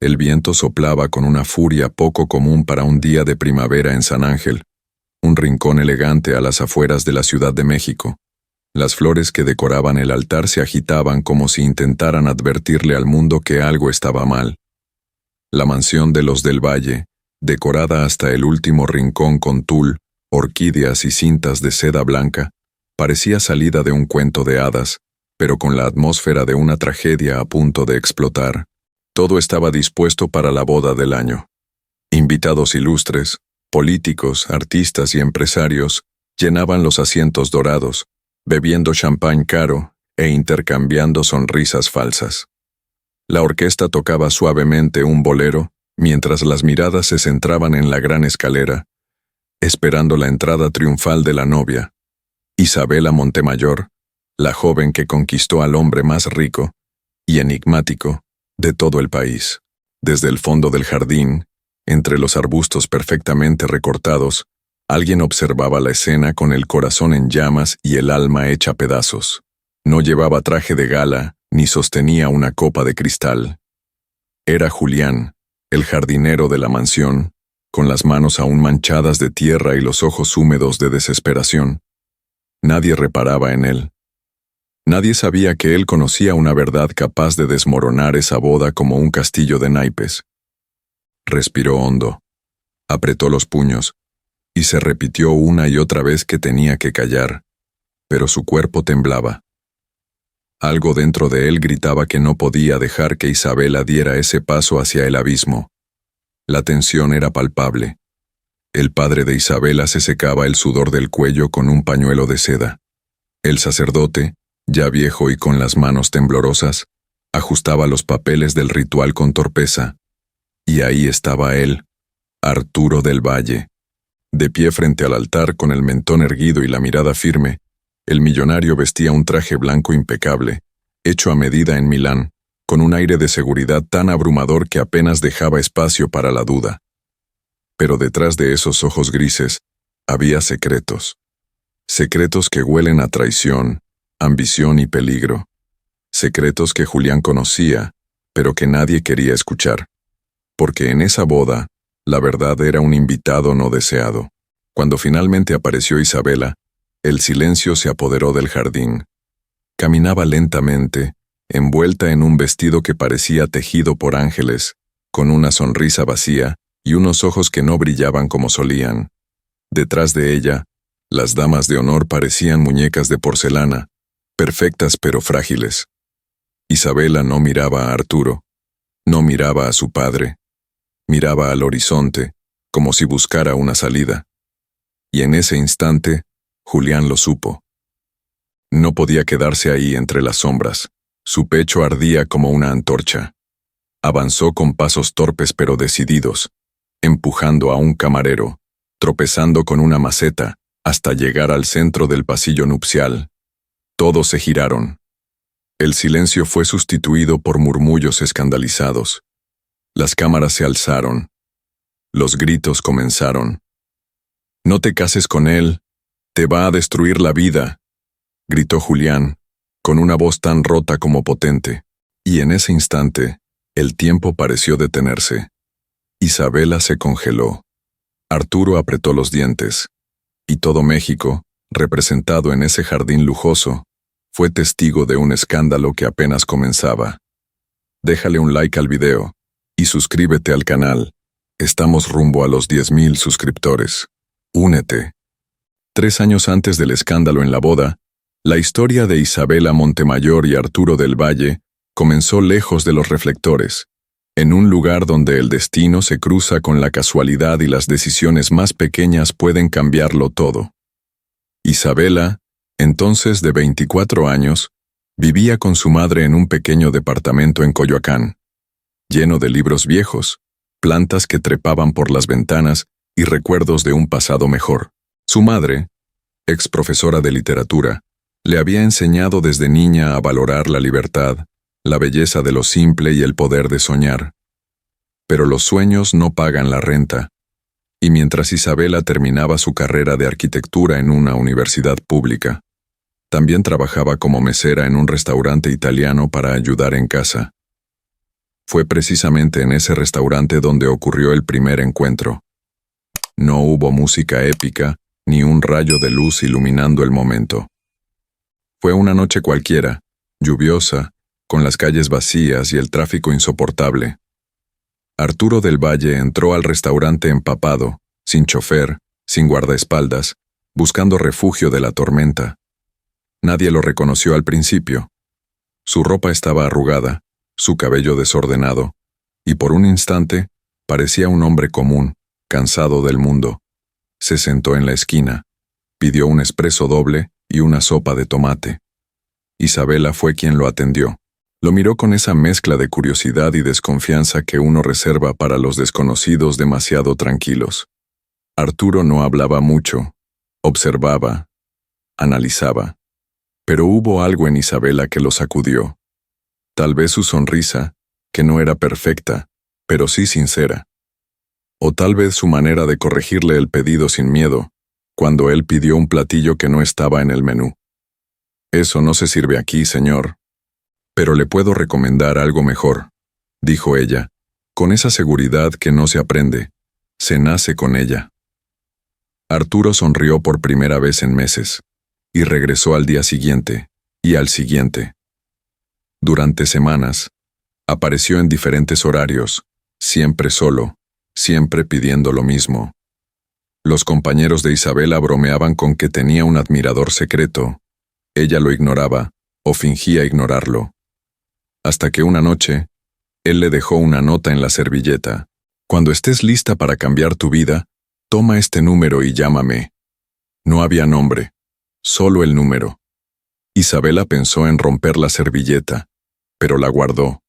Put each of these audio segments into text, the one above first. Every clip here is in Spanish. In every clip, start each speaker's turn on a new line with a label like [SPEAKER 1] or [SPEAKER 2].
[SPEAKER 1] El viento soplaba con una furia poco común para un día de primavera en San Ángel, un rincón elegante a las afueras de la Ciudad de México. Las flores que decoraban el altar se agitaban como si intentaran advertirle al mundo que algo estaba mal. La mansión de los del Valle, decorada hasta el último rincón con tul, orquídeas y cintas de seda blanca, parecía salida de un cuento de hadas, pero con la atmósfera de una tragedia a punto de explotar. Todo estaba dispuesto para la boda del año. Invitados ilustres, políticos, artistas y empresarios llenaban los asientos dorados, bebiendo champán caro e intercambiando sonrisas falsas. La orquesta tocaba suavemente un bolero, mientras las miradas se centraban en la gran escalera, esperando la entrada triunfal de la novia, Isabela Montemayor, la joven que conquistó al hombre más rico y enigmático de todo el país. Desde el fondo del jardín, entre los arbustos perfectamente recortados, alguien observaba la escena con el corazón en llamas y el alma hecha pedazos. No llevaba traje de gala, ni sostenía una copa de cristal. Era Julián, el jardinero de la mansión, con las manos aún manchadas de tierra y los ojos húmedos de desesperación. Nadie reparaba en él. Nadie sabía que él conocía una verdad capaz de desmoronar esa boda como un castillo de naipes. Respiró hondo, apretó los puños, y se repitió una y otra vez que tenía que callar, pero su cuerpo temblaba. Algo dentro de él gritaba que no podía dejar que Isabela diera ese paso hacia el abismo. La tensión era palpable. El padre de Isabela se secaba el sudor del cuello con un pañuelo de seda. El sacerdote, ya viejo y con las manos temblorosas, ajustaba los papeles del ritual con torpeza. Y ahí estaba él, Arturo del Valle. De pie frente al altar con el mentón erguido y la mirada firme, el millonario vestía un traje blanco impecable, hecho a medida en Milán, con un aire de seguridad tan abrumador que apenas dejaba espacio para la duda. Pero detrás de esos ojos grises había secretos. Secretos que huelen a traición, ambición y peligro. Secretos que Julián conocía, pero que nadie quería escuchar. Porque en esa boda, la verdad era un invitado no deseado. Cuando finalmente apareció Isabela, el silencio se apoderó del jardín. Caminaba lentamente, envuelta en un vestido que parecía tejido por ángeles, con una sonrisa vacía y unos ojos que no brillaban como solían. Detrás de ella, las damas de honor parecían muñecas de porcelana, perfectas pero frágiles. Isabela no miraba a Arturo, no miraba a su padre, miraba al horizonte, como si buscara una salida. Y en ese instante, Julián lo supo. No podía quedarse ahí entre las sombras. Su pecho ardía como una antorcha. Avanzó con pasos torpes pero decididos, empujando a un camarero, tropezando con una maceta, hasta llegar al centro del pasillo nupcial. Todos se giraron. El silencio fue sustituido por murmullos escandalizados. Las cámaras se alzaron. Los gritos comenzaron. «No te cases con él, te va a destruir la vida», gritó Julián, con una voz tan rota como potente. Y en ese instante, el tiempo pareció detenerse. Isabela se congeló. Arturo apretó los dientes. Y todo México, representado en ese jardín lujoso, fue testigo de un escándalo que apenas comenzaba. Déjale un like al video y suscríbete al canal. Estamos rumbo a los 10,000 suscriptores. Únete. 3 años antes del escándalo en la boda, la historia de Isabela Montemayor y Arturo del Valle comenzó lejos de los reflectores, en un lugar donde el destino se cruza con la casualidad y las decisiones más pequeñas pueden cambiarlo todo. Isabela, entonces de 24 años, vivía con su madre en un pequeño departamento en Coyoacán, lleno de libros viejos, plantas que trepaban por las ventanas y recuerdos de un pasado mejor. Su madre, ex profesora de literatura, le había enseñado desde niña a valorar la libertad, la belleza de lo simple y el poder de soñar. Pero los sueños no pagan la renta, y mientras Isabela terminaba su carrera de arquitectura en una universidad pública, también trabajaba como mesera en un restaurante italiano para ayudar en casa. Fue precisamente en ese restaurante donde ocurrió el primer encuentro. No hubo música épica, ni un rayo de luz iluminando el momento. Fue una noche cualquiera, lluviosa, con las calles vacías y el tráfico insoportable. Arturo del Valle entró al restaurante empapado, sin chofer, sin guardaespaldas, buscando refugio de la tormenta. Nadie lo reconoció al principio. Su ropa estaba arrugada, su cabello desordenado, y por un instante parecía un hombre común, cansado del mundo. Se sentó en la esquina, pidió un espresso doble y una sopa de tomate. Isabela fue quien lo atendió. Lo miró con esa mezcla de curiosidad y desconfianza que uno reserva para los desconocidos demasiado tranquilos. Arturo no hablaba mucho, observaba, analizaba. Pero hubo algo en Isabela que lo sacudió. Tal vez su sonrisa, que no era perfecta, pero sí sincera. O tal vez su manera de corregirle el pedido sin miedo, cuando él pidió un platillo que no estaba en el menú. «Eso no se sirve aquí, señor. Pero le puedo recomendar algo mejor», dijo ella, con esa seguridad que no se aprende, se nace con ella. Arturo sonrió por primera vez en meses, y regresó al día siguiente, y al siguiente. Durante semanas, apareció en diferentes horarios, siempre solo, siempre pidiendo lo mismo. Los compañeros de Isabela bromeaban con que tenía un admirador secreto. Ella lo ignoraba, o fingía ignorarlo. Hasta que una noche, él le dejó una nota en la servilleta. «Cuando estés lista para cambiar tu vida, toma este número y llámame». No había nombre, solo el número. Isabela pensó en romper la servilleta, pero la guardó.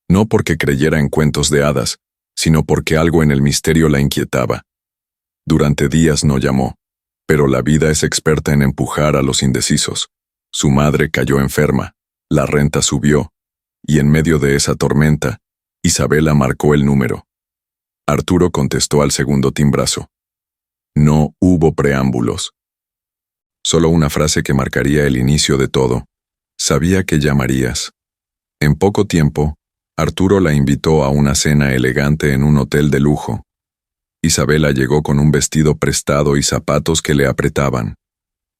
[SPEAKER 1] No porque creyera en cuentos de hadas, sino porque algo en el misterio la inquietaba. Durante días no llamó, pero la vida es experta en empujar a los indecisos. Su madre cayó enferma, la renta subió, y en medio de esa tormenta, Isabela marcó el número. Arturo contestó al segundo timbrazo. No hubo preámbulos. Solo una frase que marcaría el inicio de todo. Sabía que llamarías. En poco tiempo, Arturo la invitó a una cena elegante en un hotel de lujo. Isabela llegó con un vestido prestado y zapatos que le apretaban.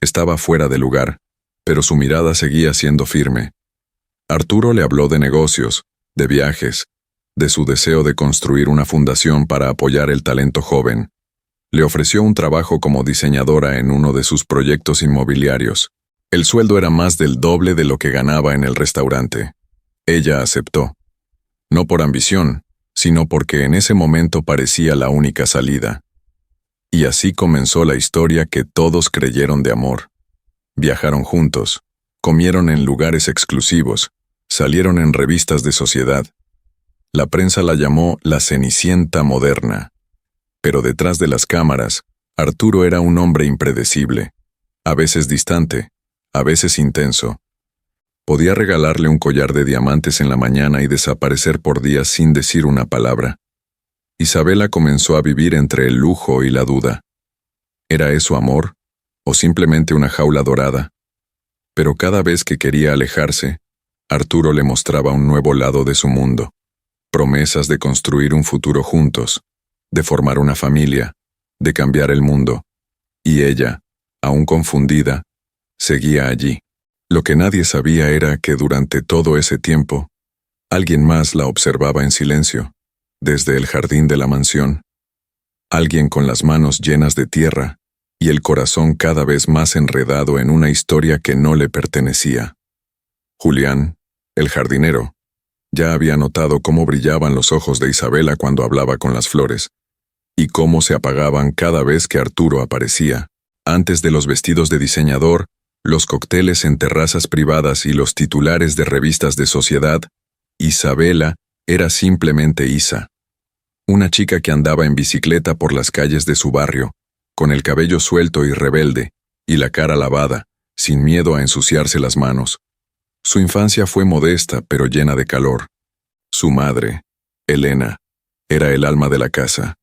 [SPEAKER 1] Estaba fuera de lugar, pero su mirada seguía siendo firme. Arturo le habló de negocios, de viajes, de su deseo de construir una fundación para apoyar el talento joven. Le ofreció un trabajo como diseñadora en uno de sus proyectos inmobiliarios. El sueldo era más del doble de lo que ganaba en el restaurante. Ella aceptó. No por ambición, sino porque en ese momento parecía la única salida. Y así comenzó la historia que todos creyeron de amor. Viajaron juntos, comieron en lugares exclusivos, salieron en revistas de sociedad. La prensa la llamó la Cenicienta moderna. Pero detrás de las cámaras, Arturo era un hombre impredecible, a veces distante, a veces intenso. Podía regalarle un collar de diamantes en la mañana y desaparecer por días sin decir una palabra. Isabela comenzó a vivir entre el lujo y la duda. ¿Era eso amor? ¿O simplemente una jaula dorada? Pero cada vez que quería alejarse, Arturo le mostraba un nuevo lado de su mundo. Promesas de construir un futuro juntos, de formar una familia, de cambiar el mundo. Y ella, aún confundida, seguía allí. Lo que nadie sabía era que durante todo ese tiempo, alguien más la observaba en silencio, desde el jardín de la mansión. Alguien con las manos llenas de tierra y el corazón cada vez más enredado en una historia que no le pertenecía. Julián, el jardinero, ya había notado cómo brillaban los ojos de Isabela cuando hablaba con las flores, y cómo se apagaban cada vez que Arturo aparecía. Antes de los vestidos de diseñador, los cócteles en terrazas privadas y los titulares de revistas de sociedad, Isabela era simplemente Isa. Una chica que andaba en bicicleta por las calles de su barrio, con el cabello suelto y rebelde, y la cara lavada, sin miedo a ensuciarse las manos. Su infancia fue modesta pero llena de calor. Su madre, Elena, era el alma de la casa,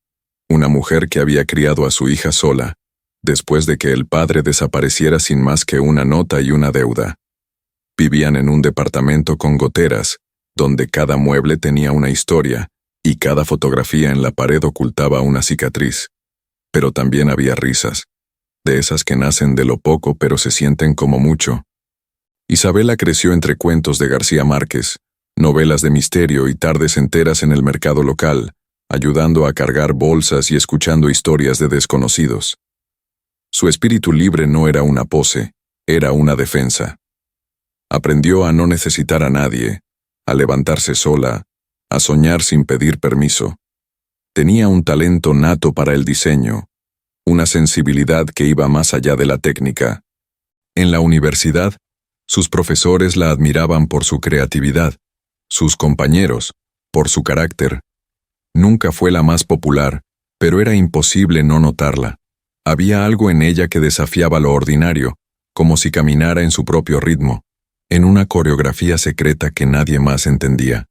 [SPEAKER 1] una mujer que había criado a su hija sola, después de que el padre desapareciera sin más que una nota y una deuda. Vivían en un departamento con goteras, donde cada mueble tenía una historia y cada fotografía en la pared ocultaba una cicatriz. Pero también había risas, de esas que nacen de lo poco pero se sienten como mucho. Isabela creció entre cuentos de García Márquez, novelas de misterio y tardes enteras en el mercado local, ayudando a cargar bolsas y escuchando historias de desconocidos. Su espíritu libre no era una pose, era una defensa. Aprendió a no necesitar a nadie, a levantarse sola, a soñar sin pedir permiso. Tenía un talento nato para el diseño, una sensibilidad que iba más allá de la técnica. En la universidad, sus profesores la admiraban por su creatividad, sus compañeros, por su carácter. Nunca fue la más popular, pero era imposible no notarla. Había algo en ella que desafiaba lo ordinario, como si caminara en su propio ritmo, en una coreografía secreta que nadie más entendía.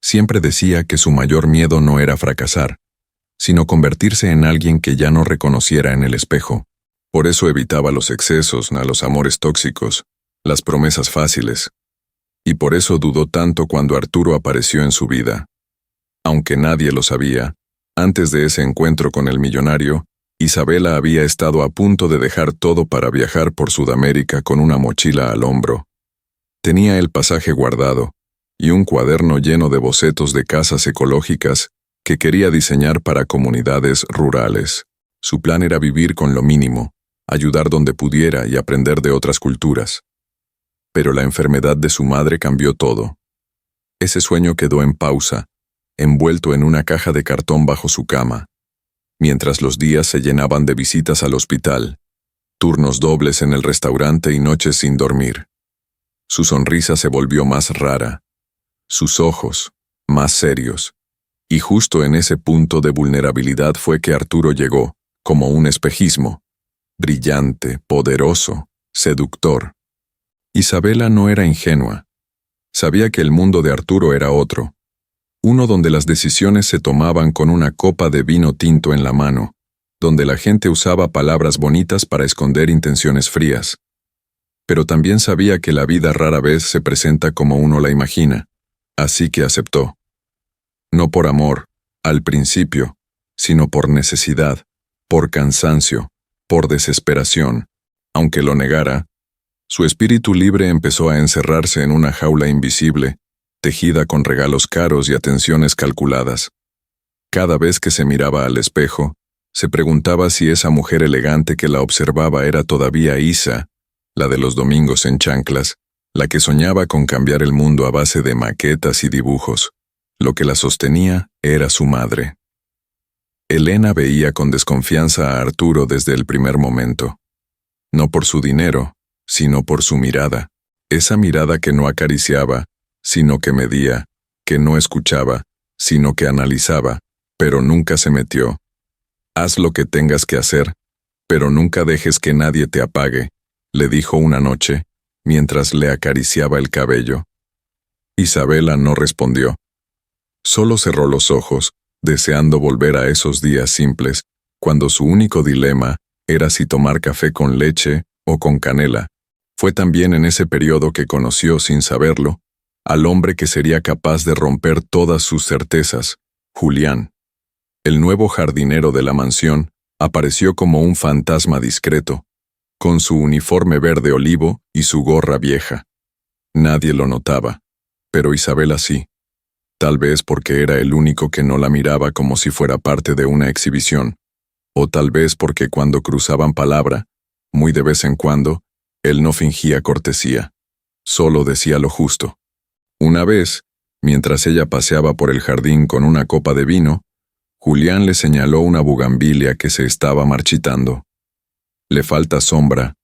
[SPEAKER 1] Siempre decía que su mayor miedo no era fracasar, sino convertirse en alguien que ya no reconociera en el espejo. Por eso evitaba los excesos, los amores tóxicos, las promesas fáciles. Y por eso dudó tanto cuando Arturo apareció en su vida. Aunque nadie lo sabía, antes de ese encuentro con el millonario, Isabela había estado a punto de dejar todo para viajar por Sudamérica con una mochila al hombro. Tenía el pasaje guardado y un cuaderno lleno de bocetos de casas ecológicas que quería diseñar para comunidades rurales. Su plan era vivir con lo mínimo, ayudar donde pudiera y aprender de otras culturas. Pero la enfermedad de su madre cambió todo. Ese sueño quedó en pausa, envuelto en una caja de cartón bajo su cama, mientras los días se llenaban de visitas al hospital, turnos dobles en el restaurante y noches sin dormir. Su sonrisa se volvió más rara, sus ojos, más serios, y justo en ese punto de vulnerabilidad fue que Arturo llegó, como un espejismo, brillante, poderoso, seductor. Isabela no era ingenua. Sabía que el mundo de Arturo era otro, uno donde las decisiones se tomaban con una copa de vino tinto en la mano, donde la gente usaba palabras bonitas para esconder intenciones frías. Pero también sabía que la vida rara vez se presenta como uno la imagina, así que aceptó. No por amor, al principio, sino por necesidad, por cansancio, por desesperación. Aunque lo negara, su espíritu libre empezó a encerrarse en una jaula invisible, tejida con regalos caros y atenciones calculadas. Cada vez que se miraba al espejo, se preguntaba si esa mujer elegante que la observaba era todavía Isa, la de los domingos en chanclas, la que soñaba con cambiar el mundo a base de maquetas y dibujos. Lo que la sostenía era su madre. Elena veía con desconfianza a Arturo desde el primer momento. No por su dinero, sino por su mirada. Esa mirada que no acariciaba, sino que medía, que no escuchaba, sino que analizaba, pero nunca se metió. Haz lo que tengas que hacer, pero nunca dejes que nadie te apague, le dijo una noche, mientras le acariciaba el cabello. Isabela no respondió. Solo cerró los ojos, deseando volver a esos días simples, cuando su único dilema era si tomar café con leche o con canela. Fue también en ese periodo que conoció, sin saberlo, al hombre que sería capaz de romper todas sus certezas, Julián. El nuevo jardinero de la mansión apareció como un fantasma discreto, con su uniforme verde olivo y su gorra vieja. Nadie lo notaba, pero Isabela sí. Tal vez porque era el único que no la miraba como si fuera parte de una exhibición, o tal vez porque cuando cruzaban palabra, muy de vez en cuando, él no fingía cortesía, solo decía lo justo. Una vez, mientras ella paseaba por el jardín con una copa de vino, Julián le señaló una bugambilia que se estaba marchitando. Le falta sombra,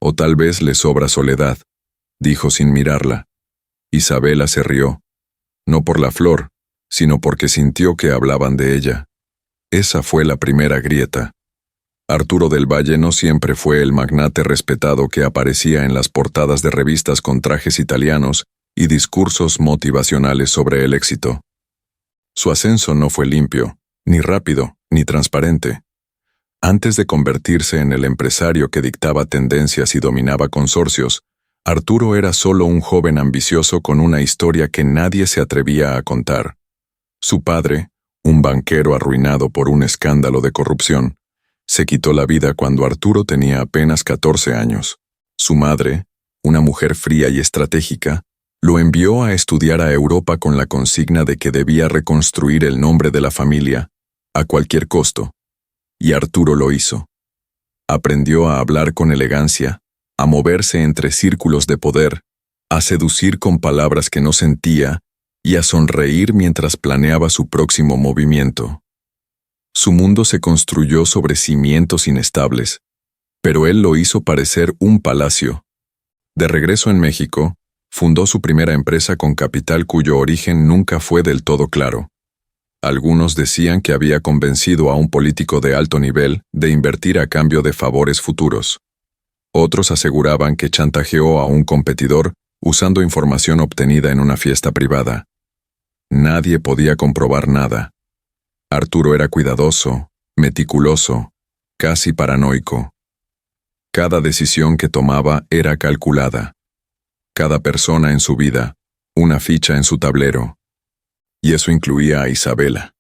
[SPEAKER 1] o tal vez le sobra soledad, dijo sin mirarla. Isabela se rió, no por la flor, sino porque sintió que hablaban de ella. Esa fue la primera grieta. Arturo del Valle no siempre fue el magnate respetado que aparecía en las portadas de revistas con trajes italianos y discursos motivacionales sobre el éxito. Su ascenso no fue limpio, ni rápido, ni transparente. Antes de convertirse en el empresario que dictaba tendencias y dominaba consorcios, Arturo era solo un joven ambicioso con una historia que nadie se atrevía a contar. Su padre, un banquero arruinado por un escándalo de corrupción, se quitó la vida cuando Arturo tenía apenas 14 años. Su madre, una mujer fría y estratégica, lo envió a estudiar a Europa con la consigna de que debía reconstruir el nombre de la familia, a cualquier costo. Y Arturo lo hizo. Aprendió a hablar con elegancia, a moverse entre círculos de poder, a seducir con palabras que no sentía y a sonreír mientras planeaba su próximo movimiento. Su mundo se construyó sobre cimientos inestables, pero él lo hizo parecer un palacio. De regreso en México, fundó su primera empresa con capital cuyo origen nunca fue del todo claro. Algunos decían que había convencido a un político de alto nivel de invertir a cambio de favores futuros. Otros aseguraban que chantajeó a un competidor usando información obtenida en una fiesta privada. Nadie podía comprobar nada. Arturo era cuidadoso, meticuloso, casi paranoico. Cada decisión que tomaba era calculada. Cada persona en su vida, una ficha en su tablero. Y eso incluía a Isabela.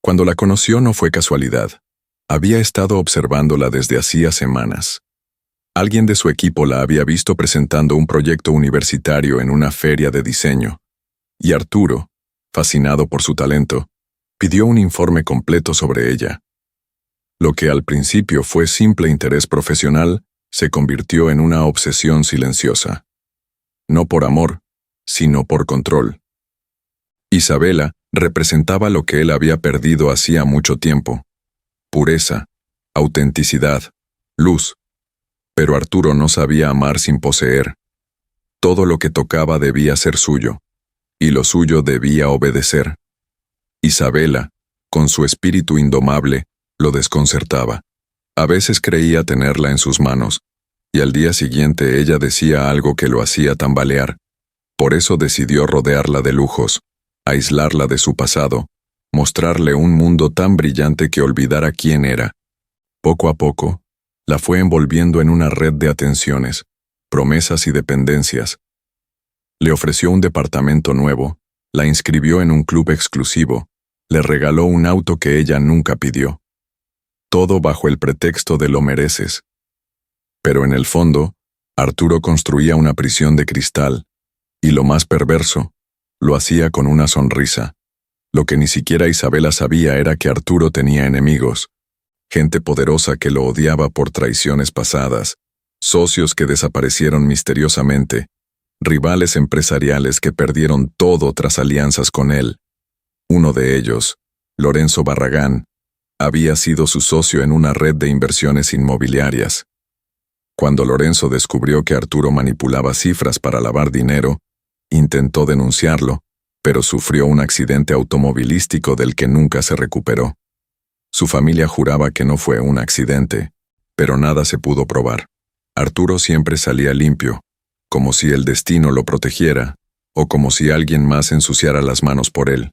[SPEAKER 1] Cuando la conoció no fue casualidad. Había estado observándola desde hacía semanas. Alguien de su equipo la había visto presentando un proyecto universitario en una feria de diseño, y Arturo, fascinado por su talento, pidió un informe completo sobre ella. Lo que al principio fue simple interés profesional, se convirtió en una obsesión silenciosa. No por amor, sino por control. Isabela representaba lo que él había perdido hacía mucho tiempo: pureza, autenticidad, luz. Pero Arturo no sabía amar sin poseer. Todo lo que tocaba debía ser suyo, y lo suyo debía obedecer. Isabela, con su espíritu indomable, lo desconcertaba. A veces creía tenerla en sus manos, y al día siguiente ella decía algo que lo hacía tambalear. Por eso decidió rodearla de lujos, aislarla de su pasado, mostrarle un mundo tan brillante que olvidara quién era. Poco a poco, la fue envolviendo en una red de atenciones, promesas y dependencias. Le ofreció un departamento nuevo, la inscribió en un club exclusivo, le regaló un auto que ella nunca pidió. Todo bajo el pretexto de lo mereces. Pero en el fondo, Arturo construía una prisión de cristal, y lo más perverso, lo hacía con una sonrisa. Lo que ni siquiera Isabela sabía era que Arturo tenía enemigos. Gente poderosa que lo odiaba por traiciones pasadas, socios que desaparecieron misteriosamente, rivales empresariales que perdieron todo tras alianzas con él. Uno de ellos, Lorenzo Barragán, había sido su socio en una red de inversiones inmobiliarias. Cuando Lorenzo descubrió que Arturo manipulaba cifras para lavar dinero, intentó denunciarlo, pero sufrió un accidente automovilístico del que nunca se recuperó. Su familia juraba que no fue un accidente, pero nada se pudo probar. Arturo siempre salía limpio, como si el destino lo protegiera, o como si alguien más ensuciara las manos por él.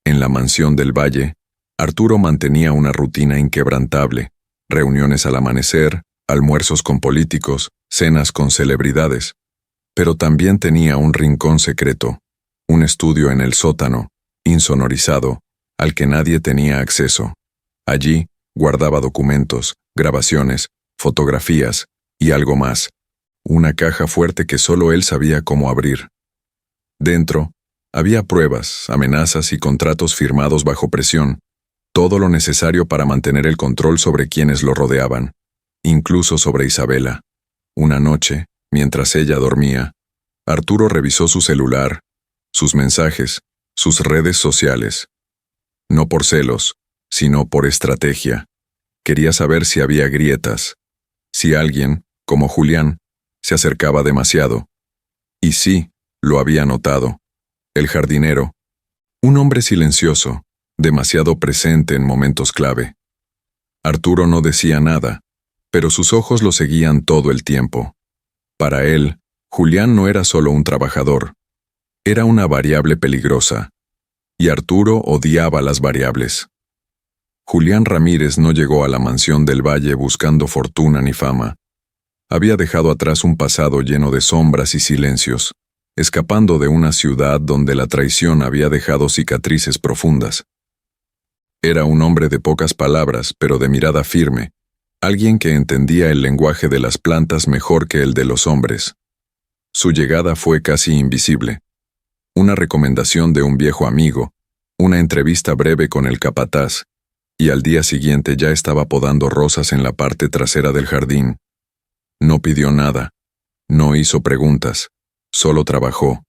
[SPEAKER 1] En la mansión del Valle, Arturo mantenía una rutina inquebrantable: reuniones al amanecer, almuerzos con políticos, cenas con celebridades. Pero también tenía un rincón secreto, un estudio en el sótano, insonorizado, al que nadie tenía acceso. Allí guardaba documentos, grabaciones, fotografías y algo más, una caja fuerte que solo él sabía cómo abrir. Dentro, había pruebas, amenazas y contratos firmados bajo presión, todo lo necesario para mantener el control sobre quienes lo rodeaban, incluso sobre Isabela. Una noche, mientras ella dormía, Arturo revisó su celular, sus mensajes, sus redes sociales. No por celos, sino por estrategia. Quería saber si había grietas, si alguien, como Julián, se acercaba demasiado. Y sí, lo había notado. El jardinero, un hombre silencioso, demasiado presente en momentos clave. Arturo no decía nada, pero sus ojos lo seguían todo el tiempo. Para él, Julián no era solo un trabajador, era una variable peligrosa, y Arturo odiaba las variables. Julián Ramírez no llegó a la mansión del Valle buscando fortuna ni fama. Había dejado atrás un pasado lleno de sombras y silencios, escapando de una ciudad donde la traición había dejado cicatrices profundas. Era un hombre de pocas palabras, pero de mirada firme, alguien que entendía el lenguaje de las plantas mejor que el de los hombres. Su llegada fue casi invisible. Una recomendación de un viejo amigo, una entrevista breve con el capataz, y al día siguiente ya estaba podando rosas en la parte trasera del jardín. No pidió nada, no hizo preguntas, solo trabajó.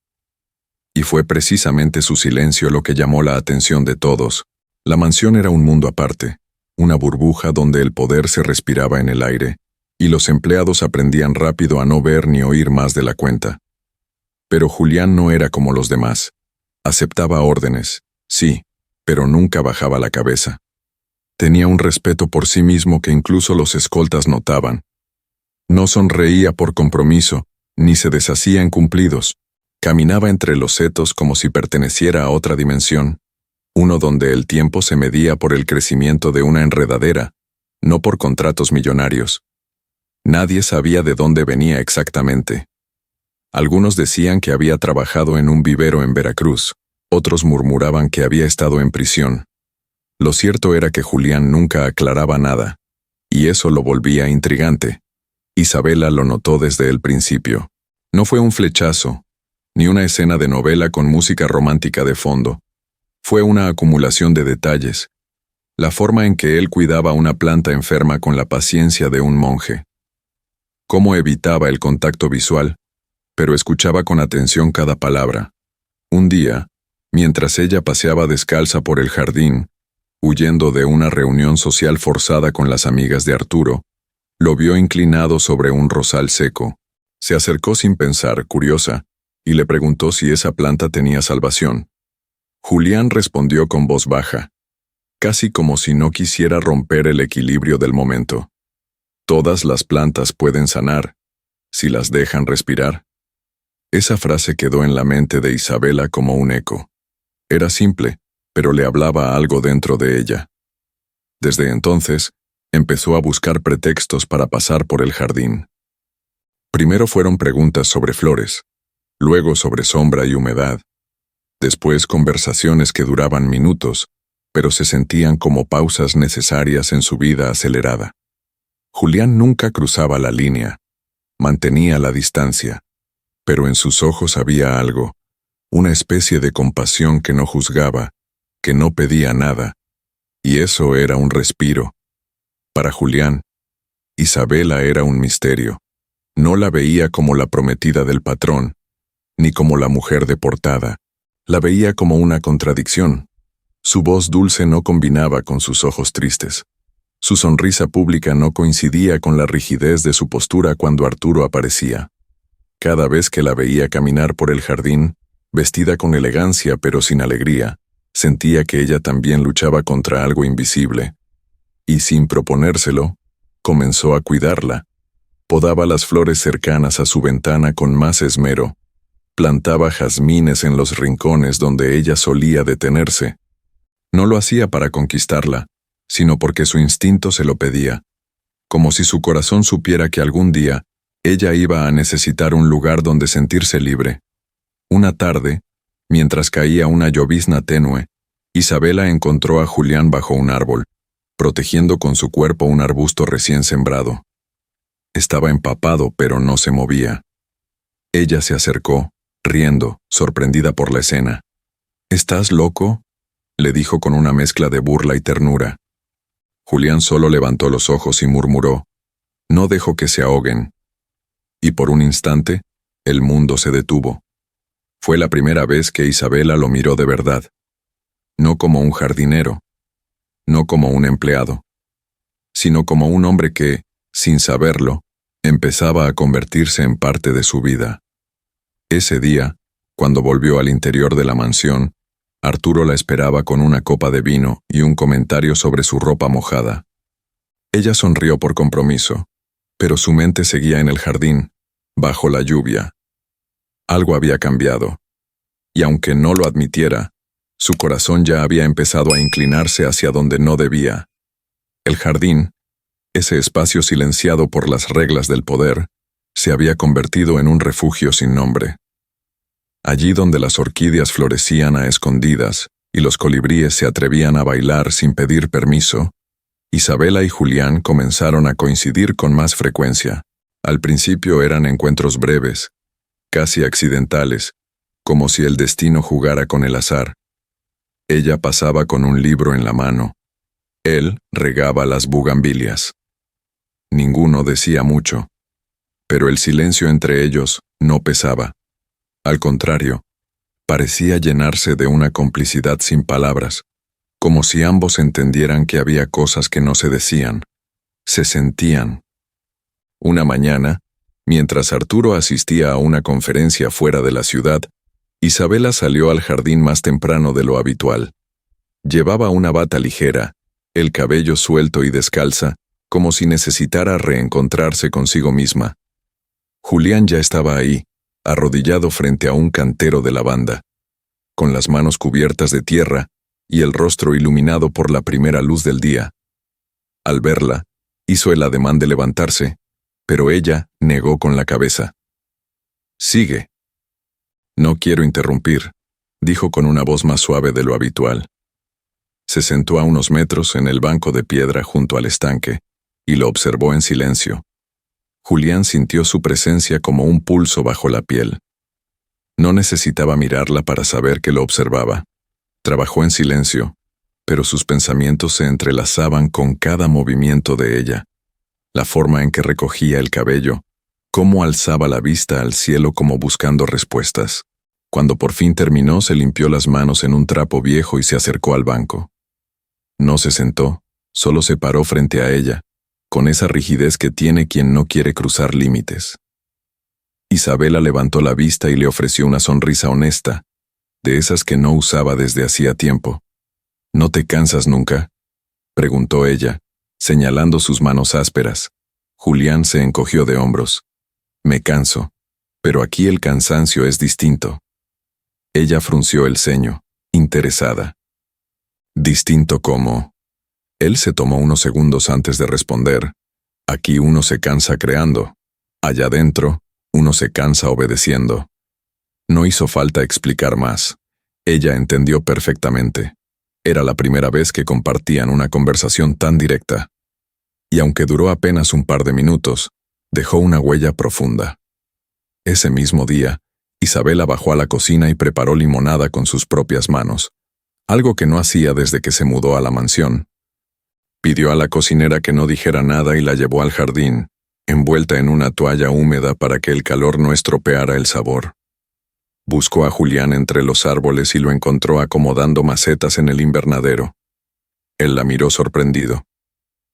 [SPEAKER 1] Y fue precisamente su silencio lo que llamó la atención de todos. La mansión era un mundo aparte, una burbuja donde el poder se respiraba en el aire, y los empleados aprendían rápido a no ver ni oír más de la cuenta. Pero Julián no era como los demás. Aceptaba órdenes, sí, pero nunca bajaba la cabeza. Tenía un respeto por sí mismo que incluso los escoltas notaban. No sonreía por compromiso, ni se deshacía en cumplidos. Caminaba entre los setos como si perteneciera a otra dimensión, uno donde el tiempo se medía por el crecimiento de una enredadera, no por contratos millonarios. Nadie sabía de dónde venía exactamente. Algunos decían que había trabajado en un vivero en Veracruz, otros murmuraban que había estado en prisión. Lo cierto era que Julián nunca aclaraba nada, y eso lo volvía intrigante. Isabela lo notó desde el principio. No fue un flechazo, ni una escena de novela con música romántica de fondo. Fue una acumulación de detalles, la forma en que él cuidaba una planta enferma con la paciencia de un monje. Cómo evitaba el contacto visual, pero escuchaba con atención cada palabra. Un día, mientras ella paseaba descalza por el jardín, huyendo de una reunión social forzada con las amigas de Arturo, lo vio inclinado sobre un rosal seco. Se acercó sin pensar, curiosa, y le preguntó si esa planta tenía salvación. Julián respondió con voz baja, casi como si no quisiera romper el equilibrio del momento. Todas las plantas pueden sanar, si las dejan respirar. Esa frase quedó en la mente de Isabela como un eco. Era simple, pero le hablaba algo dentro de ella. Desde entonces, empezó a buscar pretextos para pasar por el jardín. Primero fueron preguntas sobre flores, luego sobre sombra y humedad, después conversaciones que duraban minutos, pero se sentían como pausas necesarias en su vida acelerada. Julián nunca cruzaba la línea, mantenía la distancia, pero en sus ojos había algo, una especie de compasión que no juzgaba, que no pedía nada, y eso era un respiro. Para Julián, Isabela era un misterio. No la veía como la prometida del patrón, ni como la mujer deportada. La veía como una contradicción. Su voz dulce no combinaba con sus ojos tristes. Su sonrisa pública no coincidía con la rigidez de su postura cuando Arturo aparecía. Cada vez que la veía caminar por el jardín, vestida con elegancia pero sin alegría, sentía que ella también luchaba contra algo invisible. Y sin proponérselo, comenzó a cuidarla. Podaba las flores cercanas a su ventana con más esmero. Plantaba jazmines en los rincones donde ella solía detenerse. No lo hacía para conquistarla, sino porque su instinto se lo pedía, como si su corazón supiera que algún día ella iba a necesitar un lugar donde sentirse libre. Una tarde, mientras caía una llovizna tenue, Isabela encontró a Julián bajo un árbol, protegiendo con su cuerpo un arbusto recién sembrado. Estaba empapado, pero no se movía. Ella se acercó, riendo, sorprendida por la escena. «¿Estás loco?», le dijo con una mezcla de burla y ternura. Julián solo levantó los ojos y murmuró, «No dejo que se ahoguen». Y por un instante, el mundo se detuvo. Fue la primera vez que Isabela lo miró de verdad. No como un jardinero, no como un empleado, sino como un hombre que, sin saberlo, empezaba a convertirse en parte de su vida. Ese día, cuando volvió al interior de la mansión, Arturo la esperaba con una copa de vino y un comentario sobre su ropa mojada. Ella sonrió por compromiso, pero su mente seguía en el jardín, bajo la lluvia. Algo había cambiado, y aunque no lo admitiera, su corazón ya había empezado a inclinarse hacia donde no debía. El jardín, Ese espacio silenciado por las reglas del poder se había convertido en un refugio sin nombre. Allí donde las orquídeas florecían a escondidas y los colibríes se atrevían a bailar sin pedir permiso, Isabela y Julián comenzaron a coincidir con más frecuencia. Al principio eran encuentros breves, casi accidentales, como si el destino jugara con el azar. Ella pasaba con un libro en la mano. Él regaba las bugambilias. Ninguno decía mucho, pero el silencio entre ellos no pesaba. Al contrario, parecía llenarse de una complicidad sin palabras, como si ambos entendieran que había cosas que no se decían, se sentían. Una mañana, mientras Arturo asistía a una conferencia fuera de la ciudad, Isabela salió al jardín más temprano de lo habitual. Llevaba una bata ligera, el cabello suelto y descalza, como si necesitara reencontrarse consigo misma. Julián ya estaba ahí, arrodillado frente a un cantero de lavanda, con las manos cubiertas de tierra y el rostro iluminado por la primera luz del día. Al verla, hizo el ademán de levantarse, pero ella negó con la cabeza. «Sigue». «No quiero interrumpir», dijo con una voz más suave de lo habitual. Se sentó a unos metros en el banco de piedra junto al estanque y lo observó en silencio. Julián sintió su presencia como un pulso bajo la piel. No necesitaba mirarla para saber que lo observaba. Trabajó en silencio, pero sus pensamientos se entrelazaban con cada movimiento de ella. La forma en que recogía el cabello, cómo alzaba la vista al cielo como buscando respuestas. Cuando por fin terminó, se limpió las manos en un trapo viejo y se acercó al banco. No se sentó, solo se paró frente a ella, con esa rigidez que tiene quien no quiere cruzar límites. Isabela levantó la vista y le ofreció una sonrisa honesta, de esas que no usaba desde hacía tiempo. «¿No te cansas nunca?», preguntó ella, señalando sus manos ásperas. Julián se encogió de hombros. «Me canso, pero aquí el cansancio es distinto». Ella frunció el ceño, interesada. «¿Distinto cómo?». Él se tomó unos segundos antes de responder. «Aquí uno se cansa creando. Allá adentro, uno se cansa obedeciendo». No hizo falta explicar más. Ella entendió perfectamente. Era la primera vez que compartían una conversación tan directa. Y aunque duró apenas un par de minutos, dejó una huella profunda. Ese mismo día, Isabela bajó a la cocina y preparó limonada con sus propias manos, algo que no hacía desde que se mudó a la mansión. Pidió a la cocinera que no dijera nada y la llevó al jardín, envuelta en una toalla húmeda para que el calor no estropeara el sabor. Buscó a Julián entre los árboles y lo encontró acomodando macetas en el invernadero. Él la miró sorprendido.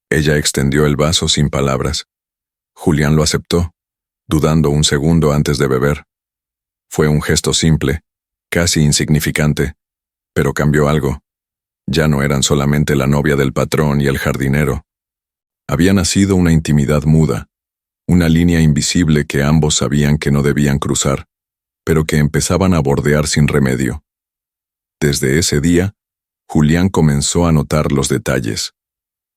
[SPEAKER 1] Ella extendió el vaso sin palabras. Julián lo aceptó, dudando un segundo antes de beber. Fue un gesto simple, casi insignificante, pero cambió algo. Ya no eran solamente la novia del patrón y el jardinero. Había nacido una intimidad muda, una línea invisible que ambos sabían que no debían cruzar, pero que empezaban a bordear sin remedio. Desde ese día, Julián comenzó a notar los detalles.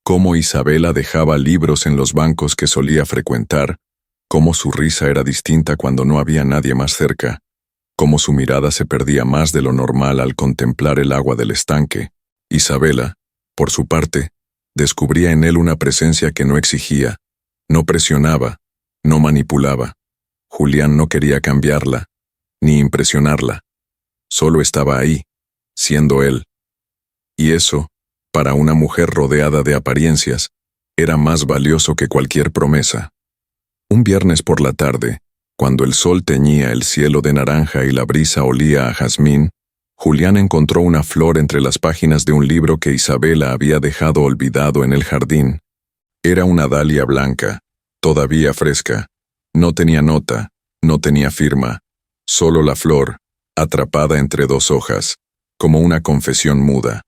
[SPEAKER 1] Cómo Isabela dejaba libros en los bancos que solía frecuentar, cómo su risa era distinta cuando no había nadie más cerca, cómo su mirada se perdía más de lo normal al contemplar el agua del estanque. Isabela, por su parte, descubría en él una presencia que no exigía, no presionaba, no manipulaba. Julián no quería cambiarla, ni impresionarla. Solo estaba ahí, siendo él. Y eso, para una mujer rodeada de apariencias, era más valioso que cualquier promesa. Un viernes por la tarde, cuando el sol teñía el cielo de naranja y la brisa olía a jazmín, Julián encontró una flor entre las páginas de un libro que Isabela había dejado olvidado en el jardín. Era una dalia blanca, todavía fresca. No tenía nota, no tenía firma, solo la flor, atrapada entre dos hojas, como una confesión muda.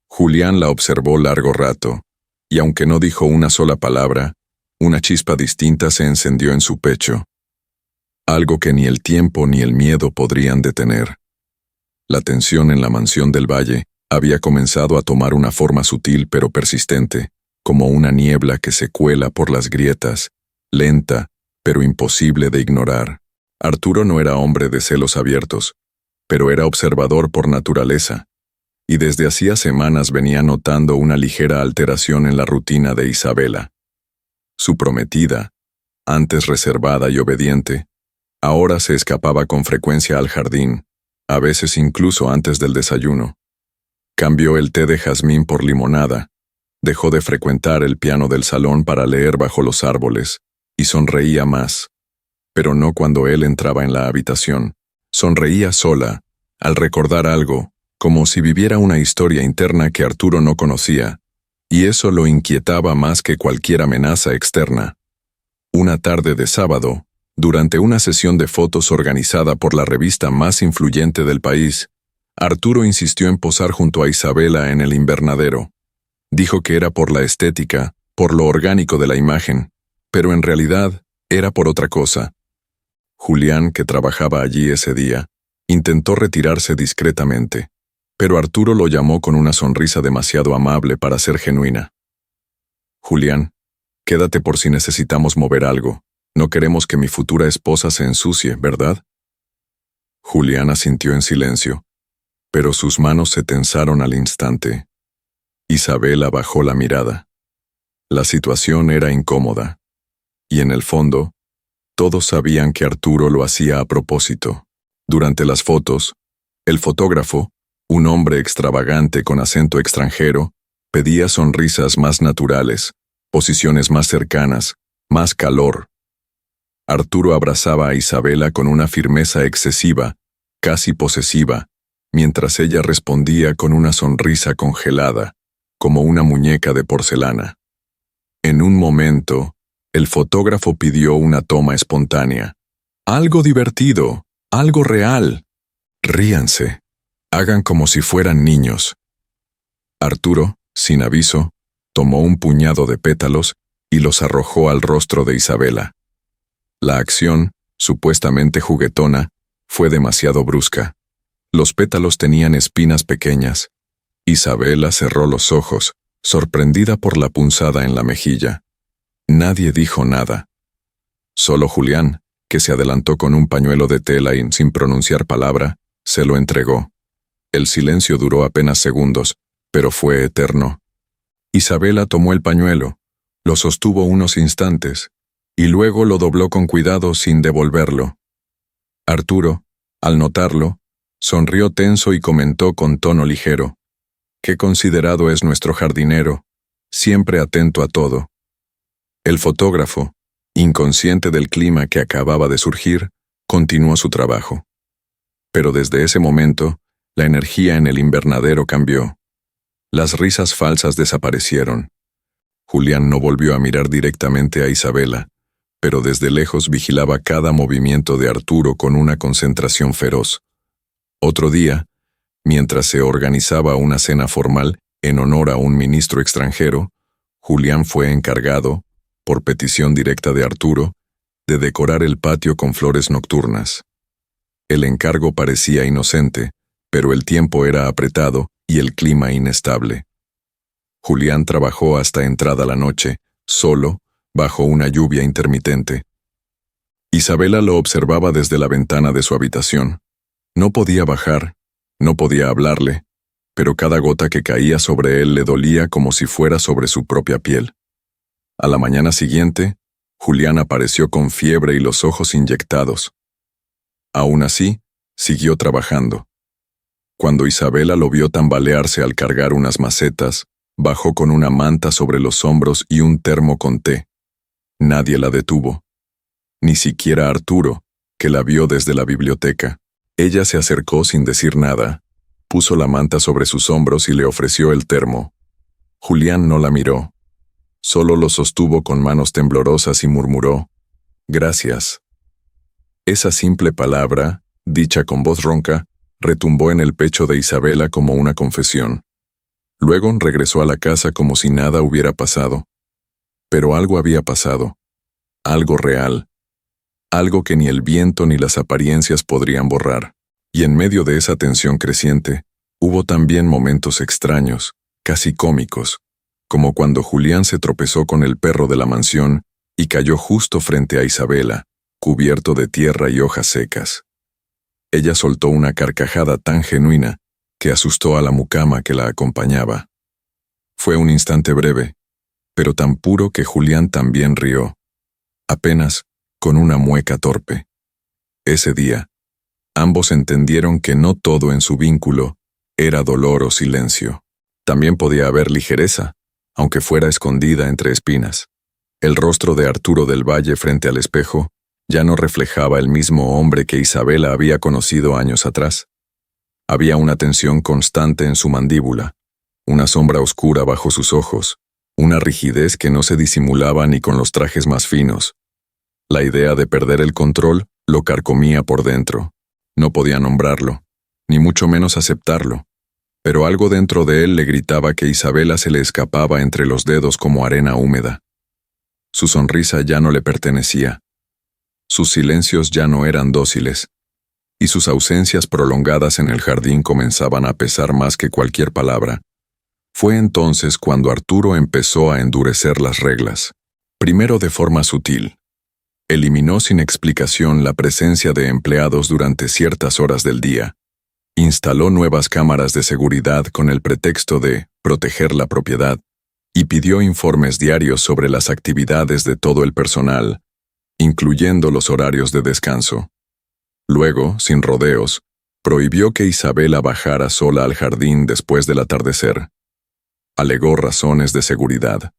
[SPEAKER 1] Julián la observó largo rato, y aunque no dijo una sola palabra, una chispa distinta se encendió en su pecho. Algo que ni el tiempo ni el miedo podrían detener. La tensión en la mansión del valle había comenzado a tomar una forma sutil pero persistente, como una niebla que se cuela por las grietas, lenta, pero imposible de ignorar. Arturo no era hombre de celos abiertos, pero era observador por naturaleza, y desde hacía semanas venía notando una ligera alteración en la rutina de Isabela. Su prometida, antes reservada y obediente, ahora se escapaba con frecuencia al jardín, a veces incluso antes del desayuno. Cambió el té de jazmín por limonada, dejó de frecuentar el piano del salón para leer bajo los árboles, y sonreía más. Pero no cuando él entraba en la habitación. Sonreía sola, al recordar algo, como si viviera una historia interna que Arturo no conocía, y eso lo inquietaba más que cualquier amenaza externa. Una tarde de sábado, durante una sesión de fotos organizada por la revista más influyente del país, Arturo insistió en posar junto a Isabela en el invernadero. Dijo que era por la estética, por lo orgánico de la imagen, pero en realidad era por otra cosa. Julián, que trabajaba allí ese día, intentó retirarse discretamente, pero Arturo lo llamó con una sonrisa demasiado amable para ser genuina. «Julián, quédate por si necesitamos mover algo. No queremos que mi futura esposa se ensucie, ¿verdad?» Julián asintió en silencio, pero sus manos se tensaron al instante. Isabela bajó la mirada. La situación era incómoda, y en el fondo, todos sabían que Arturo lo hacía a propósito. Durante las fotos, el fotógrafo, un hombre extravagante con acento extranjero, pedía sonrisas más naturales, posiciones más cercanas, más calor. Arturo abrazaba a Isabela con una firmeza excesiva, casi posesiva, mientras ella respondía con una sonrisa congelada, como una muñeca de porcelana. En un momento, el fotógrafo pidió una toma espontánea. «Algo divertido, algo real. Ríanse, hagan como si fueran niños». Arturo, sin aviso, tomó un puñado de pétalos y los arrojó al rostro de Isabela. La acción, supuestamente juguetona, fue demasiado brusca. Los pétalos tenían espinas pequeñas. Isabela cerró los ojos, sorprendida por la punzada en la mejilla. Nadie dijo nada. Solo Julián, que se adelantó con un pañuelo de tela y, sin pronunciar palabra, se lo entregó. El silencio duró apenas segundos, pero fue eterno. Isabela tomó el pañuelo, lo sostuvo unos instantes, y luego lo dobló con cuidado sin devolverlo. Arturo, al notarlo, sonrió tenso y comentó con tono ligero: «Qué considerado es nuestro jardinero, siempre atento a todo». El fotógrafo, inconsciente del clima que acababa de surgir, continuó su trabajo. Pero desde ese momento, la energía en el invernadero cambió. Las risas falsas desaparecieron. Julián no volvió a mirar directamente a Isabela, pero desde lejos vigilaba cada movimiento de Arturo con una concentración feroz. Otro día, mientras se organizaba una cena formal en honor a un ministro extranjero, Julián fue encargado, por petición directa de Arturo, de decorar el patio con flores nocturnas. El encargo parecía inocente, pero el tiempo era apretado y el clima inestable. Julián trabajó hasta entrada la noche, solo, bajo una lluvia intermitente. Isabela lo observaba desde la ventana de su habitación. No podía bajar, no podía hablarle, pero cada gota que caía sobre él le dolía como si fuera sobre su propia piel. A la mañana siguiente, Julián apareció con fiebre y los ojos inyectados. Aún así, siguió trabajando. Cuando Isabela lo vio tambalearse al cargar unas macetas, bajó con una manta sobre los hombros y un termo con té. Nadie la detuvo. Ni siquiera Arturo, que la vio desde la biblioteca. Ella se acercó sin decir nada, puso la manta sobre sus hombros y le ofreció el termo. Julián no la miró. Solo lo sostuvo con manos temblorosas y murmuró: «Gracias». Esa simple palabra, dicha con voz ronca, retumbó en el pecho de Isabela como una confesión. Luego regresó a la casa como si nada hubiera pasado. Pero algo había pasado. Algo real. Algo que ni el viento ni las apariencias podrían borrar. Y en medio de esa tensión creciente, hubo también momentos extraños, casi cómicos, como cuando Julián se tropezó con el perro de la mansión y cayó justo frente a Isabela, cubierto de tierra y hojas secas. Ella soltó una carcajada tan genuina que asustó a la mucama que la acompañaba. Fue un instante breve, pero tan puro que Julián también rió, apenas con una mueca torpe. Ese día, ambos entendieron que no todo en su vínculo era dolor o silencio. También podía haber ligereza, aunque fuera escondida entre espinas. El rostro de Arturo del Valle frente al espejo ya no reflejaba el mismo hombre que Isabela había conocido años atrás. Había una tensión constante en su mandíbula, una sombra oscura bajo sus ojos, una rigidez que no se disimulaba ni con los trajes más finos. La idea de perder el control lo carcomía por dentro. No podía nombrarlo, ni mucho menos aceptarlo, pero algo dentro de él le gritaba que Isabela se le escapaba entre los dedos como arena húmeda. Su sonrisa ya no le pertenecía. Sus silencios ya no eran dóciles, y sus ausencias prolongadas en el jardín comenzaban a pesar más que cualquier palabra. Fue entonces cuando Arturo empezó a endurecer las reglas, primero de forma sutil. Eliminó sin explicación la presencia de empleados durante ciertas horas del día. Instaló nuevas cámaras de seguridad con el pretexto de proteger la propiedad y pidió informes diarios sobre las actividades de todo el personal, incluyendo los horarios de descanso. Luego, sin rodeos, prohibió que Isabela bajara sola al jardín después del atardecer. Alegó razones de seguridad.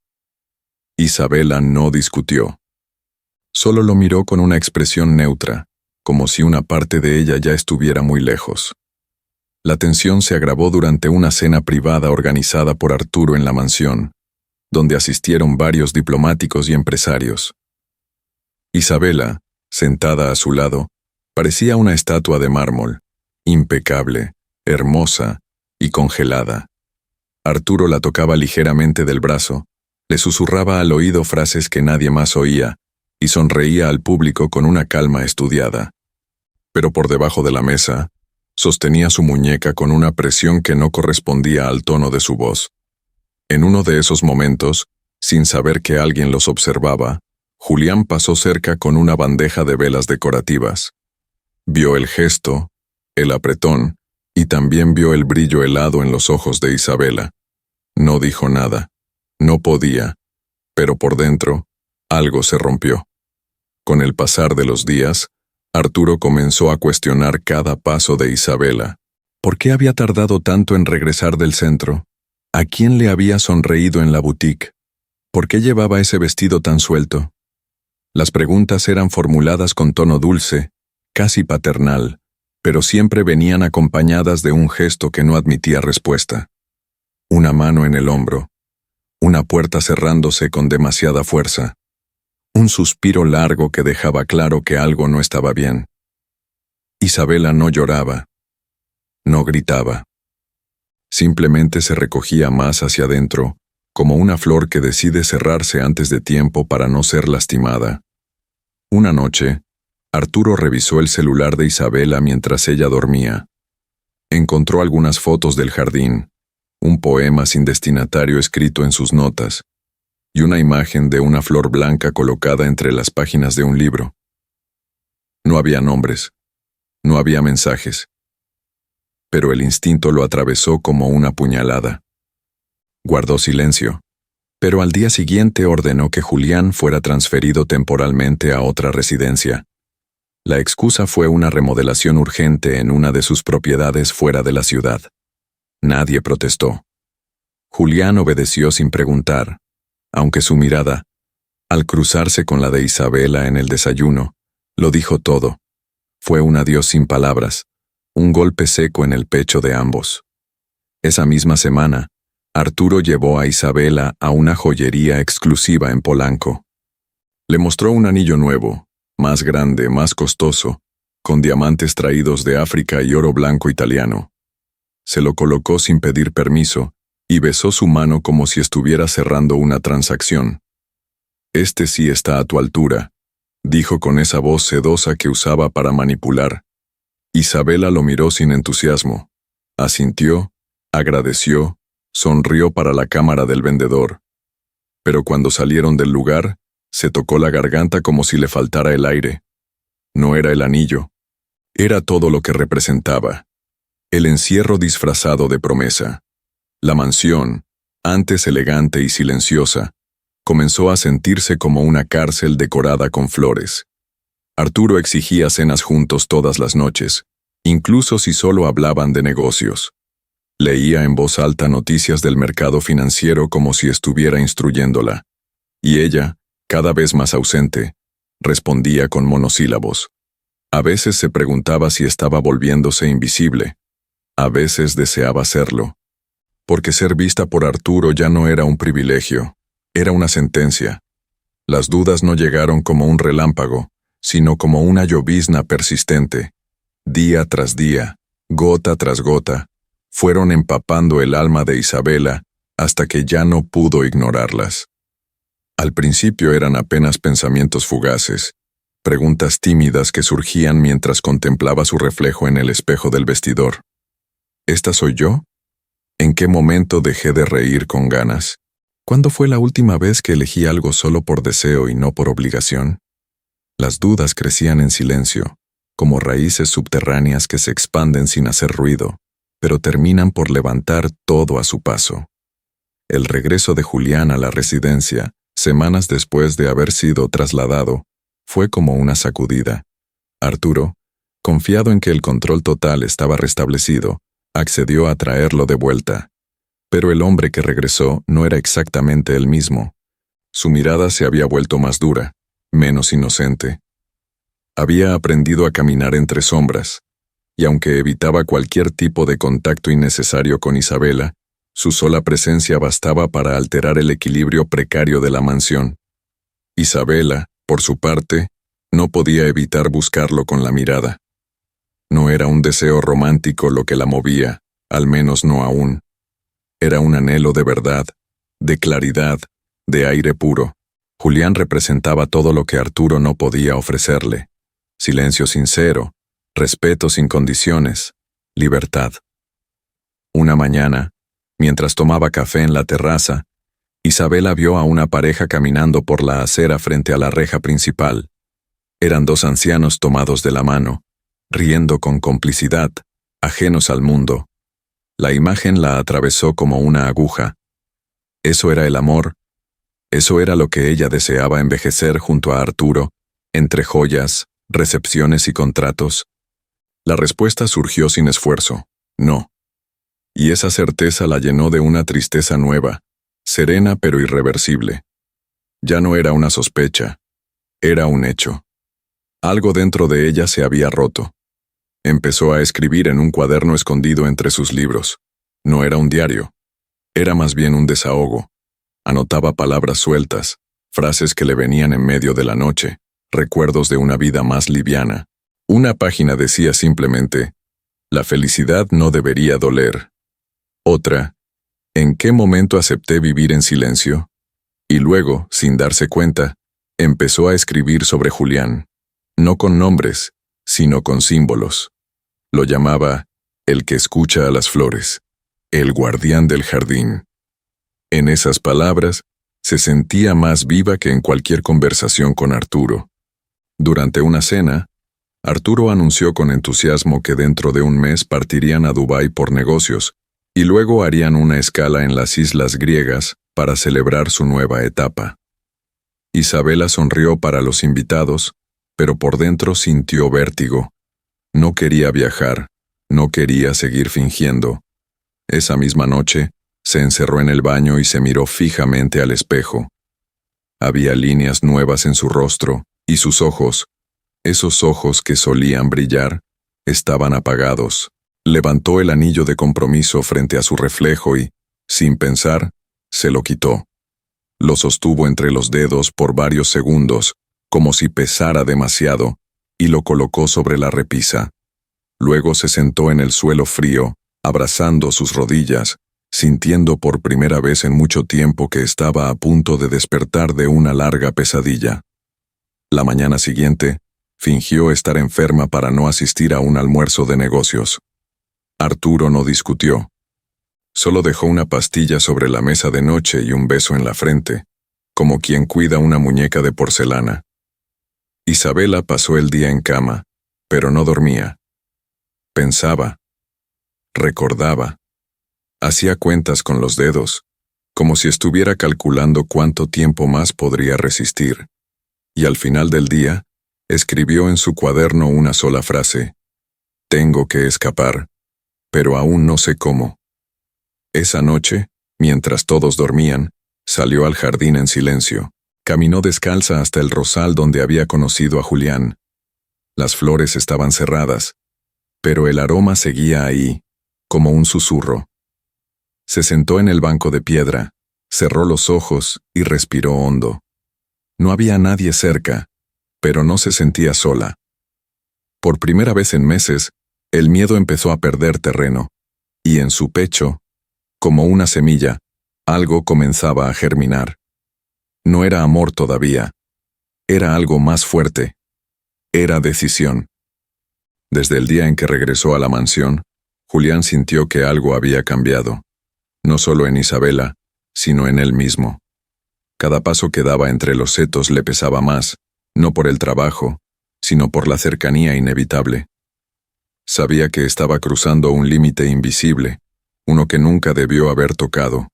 [SPEAKER 1] Isabela no discutió. Solo lo miró con una expresión neutra, como si una parte de ella ya estuviera muy lejos. La tensión se agravó durante una cena privada organizada por Arturo en la mansión, donde asistieron varios diplomáticos y empresarios. Isabela, sentada a su lado, parecía una estatua de mármol, impecable, hermosa y congelada. Arturo la tocaba ligeramente del brazo, le susurraba al oído frases que nadie más oía, y sonreía al público con una calma estudiada. Pero por debajo de la mesa, sostenía su muñeca con una presión que no correspondía al tono de su voz. En uno de esos momentos, sin saber que alguien los observaba, Julián pasó cerca con una bandeja de velas decorativas. Vio el gesto, el apretón, y también vio el brillo helado en los ojos de Isabela. No dijo nada. No podía, pero por dentro, algo se rompió. Con el pasar de los días, Arturo comenzó a cuestionar cada paso de Isabela. ¿Por qué había tardado tanto en regresar del centro? ¿A quién le había sonreído en la boutique? ¿Por qué llevaba ese vestido tan suelto? Las preguntas eran formuladas con tono dulce, casi paternal, pero siempre venían acompañadas de un gesto que no admitía respuesta. Una mano en el hombro, una puerta cerrándose con demasiada fuerza, un suspiro largo que dejaba claro que algo no estaba bien. Isabela no lloraba, no gritaba. Simplemente se recogía más hacia adentro, como una flor que decide cerrarse antes de tiempo para no ser lastimada. Una noche, Arturo revisó el celular de Isabela mientras ella dormía. Encontró algunas fotos del jardín, un poema sin destinatario escrito en sus notas, y una imagen de una flor blanca colocada entre las páginas de un libro. No había nombres, no había mensajes, pero el instinto lo atravesó como una puñalada. Guardó silencio, pero al día siguiente ordenó que Julián fuera transferido temporalmente a otra residencia. La excusa fue una remodelación urgente en una de sus propiedades fuera de la ciudad. Nadie protestó. Julián obedeció sin preguntar, aunque su mirada, al cruzarse con la de Isabela en el desayuno, lo dijo todo. Fue un adiós sin palabras, un golpe seco en el pecho de ambos. Esa misma semana, Arturo llevó a Isabela a una joyería exclusiva en Polanco. Le mostró un anillo nuevo, más grande, más costoso, con diamantes traídos de África y oro blanco italiano. Se lo colocó sin pedir permiso y besó su mano como si estuviera cerrando una transacción. «Este sí está a tu altura», dijo con esa voz sedosa que usaba para manipular. Isabela lo miró sin entusiasmo. Asintió, agradeció, sonrió para la cámara del vendedor, Pero cuando salieron del lugar, se tocó la garganta como si le faltara el aire. No era el anillo. Era todo lo que representaba. El encierro disfrazado de promesa. La mansión, antes elegante y silenciosa, comenzó a sentirse como una cárcel decorada con flores. Arturo exigía cenas juntos todas las noches, incluso si solo hablaban de negocios. Leía en voz alta noticias del mercado financiero como si estuviera instruyéndola. Y ella, cada vez más ausente, respondía con monosílabos. A veces se preguntaba si estaba volviéndose invisible. A veces deseaba serlo. Porque ser vista por Arturo ya no era un privilegio, era una sentencia. Las dudas no llegaron como un relámpago, sino como una llovizna persistente. Día tras día, gota tras gota, fueron empapando el alma de Isabela hasta que ya no pudo ignorarlas. Al principio eran apenas pensamientos fugaces, preguntas tímidas que surgían mientras contemplaba su reflejo en el espejo del vestidor. ¿Esta soy yo? ¿En qué momento dejé de reír con ganas? ¿Cuándo fue la última vez que elegí algo solo por deseo y no por obligación? Las dudas crecían en silencio, como raíces subterráneas que se expanden sin hacer ruido, pero terminan por levantar todo a su paso. El regreso de Julián a la residencia, semanas después de haber sido trasladado, fue como una sacudida. Arturo, confiado en que el control total estaba restablecido, accedió a traerlo de vuelta. Pero el hombre que regresó no era exactamente el mismo. Su mirada se había vuelto más dura, menos inocente. Había aprendido a caminar entre sombras, y aunque evitaba cualquier tipo de contacto innecesario con Isabela, su sola presencia bastaba para alterar el equilibrio precario de la mansión. Isabela, por su parte, no podía evitar buscarlo con la mirada. No era un deseo romántico lo que la movía, al menos no aún. Era un anhelo de verdad, de claridad, de aire puro. Julián representaba todo lo que Arturo no podía ofrecerle. Silencio sincero, respeto sin condiciones, libertad. Una mañana, mientras tomaba café en la terraza, Isabela vio a una pareja caminando por la acera frente a la reja principal. Eran dos ancianos tomados de la mano, riendo con complicidad, ajenos al mundo. La imagen la atravesó como una aguja. Eso era el amor. Eso era lo que ella deseaba envejecer junto a Arturo, entre joyas, recepciones y contratos. La respuesta surgió sin esfuerzo, no. Y esa certeza la llenó de una tristeza nueva, serena pero irreversible. Ya no era una sospecha, era un hecho. Algo dentro de ella se había roto. Empezó a escribir en un cuaderno escondido entre sus libros. No era un diario, era más bien un desahogo. Anotaba palabras sueltas, frases que le venían en medio de la noche, recuerdos de una vida más liviana. Una página decía simplemente, «La felicidad no debería doler». Otra, «¿En qué momento acepté vivir en silencio?» Y luego, sin darse cuenta, empezó a escribir sobre Julián, no con nombres, sino con símbolos. Lo llamaba «el que escucha a las flores», «el guardián del jardín». En esas palabras, se sentía más viva que en cualquier conversación con Arturo. Durante una cena, Arturo anunció con entusiasmo que dentro de un mes partirían a Dubái por negocios, y luego harían una escala en las islas griegas para celebrar su nueva etapa. Isabela sonrió para los invitados, pero por dentro sintió vértigo. No quería viajar, no quería seguir fingiendo. Esa misma noche, se encerró en el baño y se miró fijamente al espejo. Había líneas nuevas en su rostro, y sus ojos, esos ojos que solían brillar, estaban apagados. Levantó el anillo de compromiso frente a su reflejo y, sin pensar, se lo quitó. Lo sostuvo entre los dedos por varios segundos, como si pesara demasiado, y lo colocó sobre la repisa. Luego se sentó en el suelo frío, abrazando sus rodillas, sintiendo por primera vez en mucho tiempo que estaba a punto de despertar de una larga pesadilla. La mañana siguiente, fingió estar enferma para no asistir a un almuerzo de negocios. Arturo no discutió. Solo dejó una pastilla sobre la mesa de noche y un beso en la frente, como quien cuida una muñeca de porcelana. Isabela pasó el día en cama, pero no dormía. Pensaba, recordaba, hacía cuentas con los dedos, como si estuviera calculando cuánto tiempo más podría resistir, y al final del día, escribió en su cuaderno una sola frase: tengo que escapar, pero aún no sé cómo. Esa noche, mientras todos dormían, salió al jardín en silencio. Caminó descalza hasta el rosal donde había conocido a Julián. Las flores estaban cerradas, pero el aroma seguía ahí, como un susurro. Se sentó en el banco de piedra, cerró los ojos y respiró hondo. No había nadie cerca, pero no se sentía sola. Por primera vez en meses, el miedo empezó a perder terreno, y en su pecho, como una semilla, algo comenzaba a germinar. No era amor todavía. Era algo más fuerte. Era decisión. Desde el día en que regresó a la mansión, Julián sintió que algo había cambiado. No solo en Isabela, sino en él mismo. Cada paso que daba entre los setos le pesaba más, no por el trabajo, sino por la cercanía inevitable. Sabía que estaba cruzando un límite invisible, uno que nunca debió haber tocado.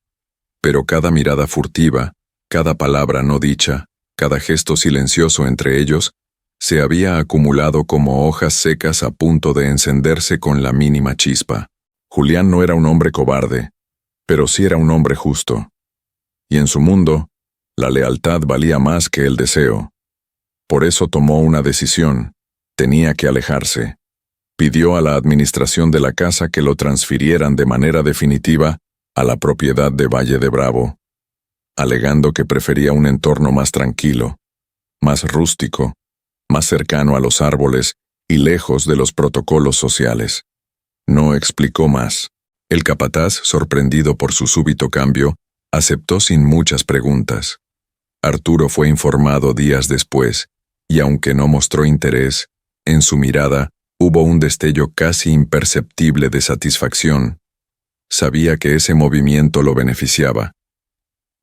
[SPEAKER 1] Pero cada mirada furtiva, cada palabra no dicha, cada gesto silencioso entre ellos, se había acumulado como hojas secas a punto de encenderse con la mínima chispa. Julián no era un hombre cobarde, pero sí era un hombre justo. Y en su mundo, la lealtad valía más que el deseo. Por eso tomó una decisión: tenía que alejarse. Pidió a la administración de la casa que lo transfirieran de manera definitiva a la propiedad de Valle de Bravo, alegando que prefería un entorno más tranquilo, más rústico, más cercano a los árboles y lejos de los protocolos sociales. No explicó más. El capataz, sorprendido por su súbito cambio, aceptó sin muchas preguntas. Arturo fue informado días después, y aunque no mostró interés, en su mirada hubo un destello casi imperceptible de satisfacción. Sabía que ese movimiento lo beneficiaba.